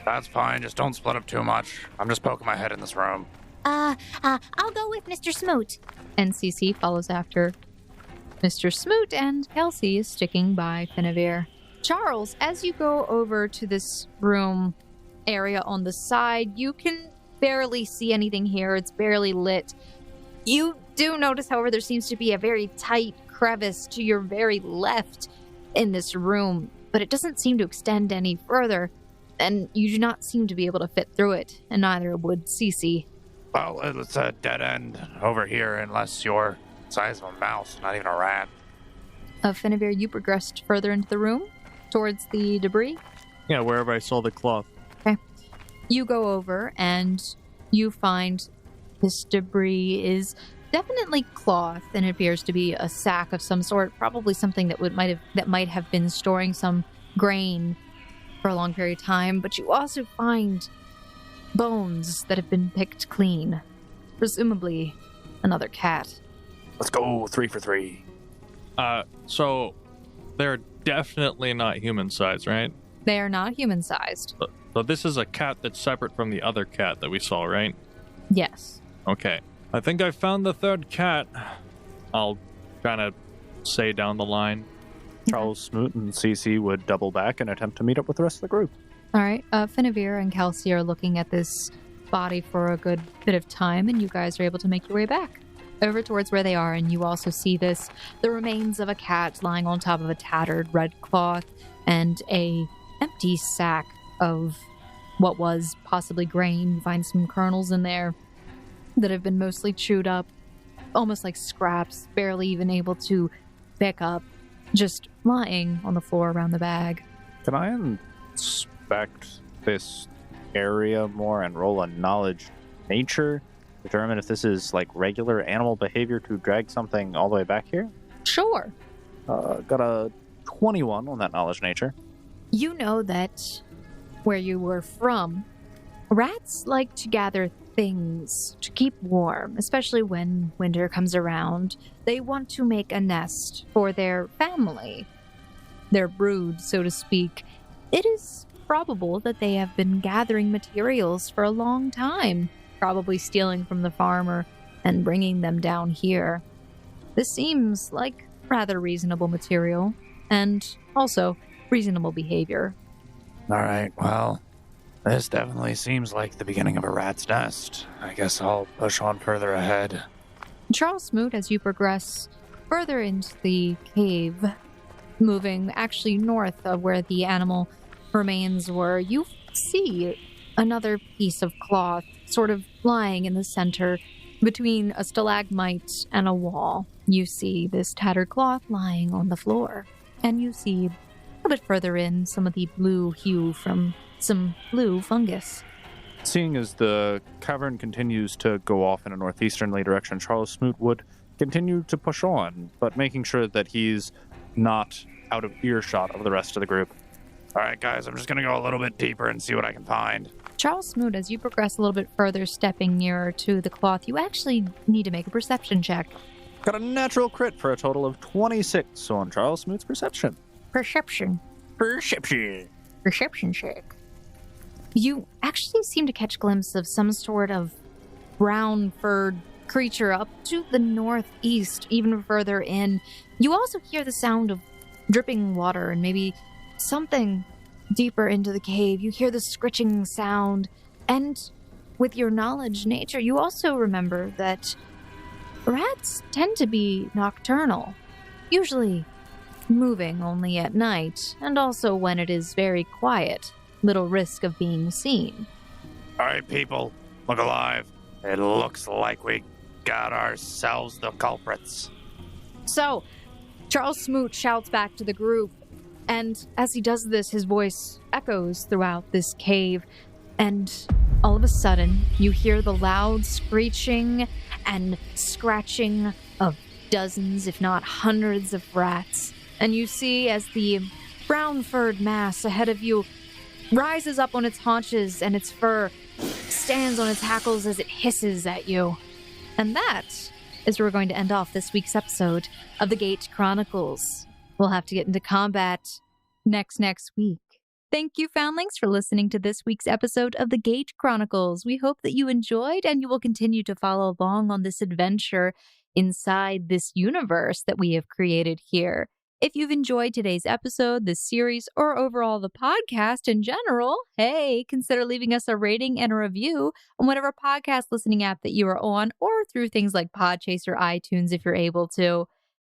That's fine. Just don't split up too much. I'm just poking my head in this room. I'll go with Mr. Smoot. And Cici follows after Mr. Smoot, and Kelsey is sticking by Finavir. Charles, as you go over to this room area on the side, you can barely see anything here. It's barely lit. You do notice, however, there seems to be a very tight crevice to your very left in this room, but it doesn't seem to extend any further, and you do not seem to be able to fit through it, and neither would Cici. Well, it's a dead end over here unless you're the size of a mouse, not even a rat. Finavir, you progressed further into the room towards the debris. Yeah, wherever I saw the cloth. You go over and you find this debris is definitely cloth, and it appears to be a sack of some sort, probably something that might have been storing some grain for a long period of time. But you also find bones that have been picked clean, presumably another cat. Let's go 3 for 3. So they're definitely not human size, right? They are not human-sized. So this is a cat that's separate from the other cat that we saw, right? Yes. Okay. I think I found the third cat. I'll kind of say down the line. Charles Smoot and Cici would double back and attempt to meet up with the rest of the group. All right. Finavir and Kelsey are looking at this body for a good bit of time, and you guys are able to make your way back over towards where they are, and you also see the remains of a cat lying on top of a tattered red cloth and a empty sack of what was possibly grain. You find some kernels in there that have been mostly chewed up, almost like scraps, barely even able to pick up, just lying on the floor around the bag. Can I inspect this area more and roll a knowledge nature? Determine if this is like regular animal behavior to drag something all the way back here? Sure. Got a 21 on that knowledge nature. You know that where you were from, rats like to gather things to keep warm, especially when winter comes around. They want to make a nest for their family, their brood, so to speak. It is probable that they have been gathering materials for a long time, probably stealing from the farmer and bringing them down here. This seems like rather reasonable material, and also reasonable behavior. All right, well, this definitely seems like the beginning of a rat's nest. I guess I'll push on further ahead. Charles Smoot, as you progress further into the cave, moving actually north of where the animal remains were, you see another piece of cloth sort of lying in the center between a stalagmite and a wall. You see this tattered cloth lying on the floor, and you see a bit further in some of the blue hue from some blue fungus. Seeing as the cavern continues to go off in a northeasternly direction, Charles Smoot would continue to push on, but making sure that he's not out of earshot of the rest of the group. All right, guys, I'm just going to go a little bit deeper and see what I can find. Charles Smoot, as you progress a little bit further, stepping nearer to the cloth, you actually need to make a perception check. Got a natural crit for a total of 26 on Charles Smoot's perception. Perception. Perception. Perception check. You actually seem to catch a glimpse of some sort of brown-furred creature up to the northeast, even further in. You also hear the sound of dripping water and maybe something deeper into the cave. You hear the scritching sound, and with your knowledge nature, you also remember that rats tend to be nocturnal, usually moving only at night, and also when it is very quiet. Little risk of being seen. All right, people, look alive. It looks like we got ourselves the culprits. So, Charles Smoot shouts back to the group, and as he does this, his voice echoes throughout this cave, and all of a sudden, you hear the loud screeching and scratching of dozens, if not hundreds of rats, and you see as the brown-furred mass ahead of you rises up on its haunches, and its fur stands on its hackles as it hisses at you. And that is where we're going to end off this week's episode of the Gate Chronicles. We'll have to get into combat next week. Thank you, Foundlings, for listening to this week's episode of the Gate Chronicles. We hope that you enjoyed, and you will continue to follow along on this adventure inside this universe that we have created here. If you've enjoyed today's episode, this series, or overall the podcast in general, hey, consider leaving us a rating and a review on whatever podcast listening app that you are on, or through things like Podchaser or iTunes if you're able to.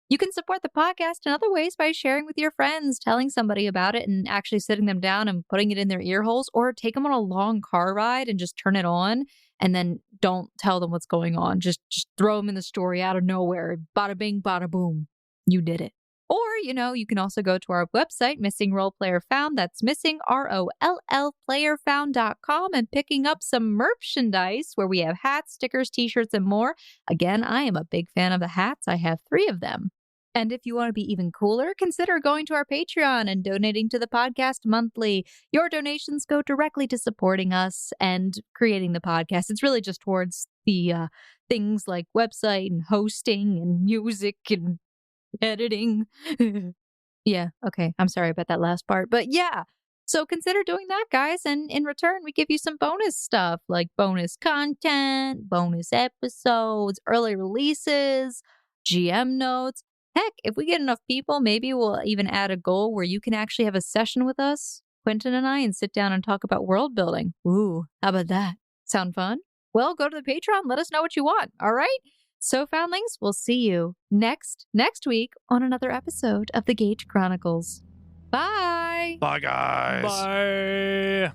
You can support the podcast in other ways by sharing with your friends, telling somebody about it, and actually sitting them down and putting it in their ear holes, or take them on a long car ride and just turn it on and then don't tell them what's going on. Just throw them in the story out of nowhere. Bada bing, bada boom. You did it. Or, you can also go to our website, Missing Role Player Found. That's missing, ROLL, playerfound.com, and picking up some merchandise where we have hats, stickers, t-shirts, and more. Again, I am a big fan of the hats. I have 3 of them. And if you want to be even cooler, consider going to our Patreon and donating to the podcast monthly. Your donations go directly to supporting us and creating the podcast. It's really just towards the things like website and hosting and music and editing. Yeah, okay. I'm sorry about that last part. But yeah, so consider doing that, guys. And in return, we give you some bonus stuff like bonus content, bonus episodes, early releases, GM notes. Heck, if we get enough people, maybe we'll even add a goal where you can actually have a session with us, Quentin and I, and sit down and talk about world building. Ooh, how about that? Sound fun? Well, go to the Patreon. Let us know what you want. All right? So, Foundlings, we'll see you next week on another episode of the Gate Chronicles. Bye! Bye, guys. Bye.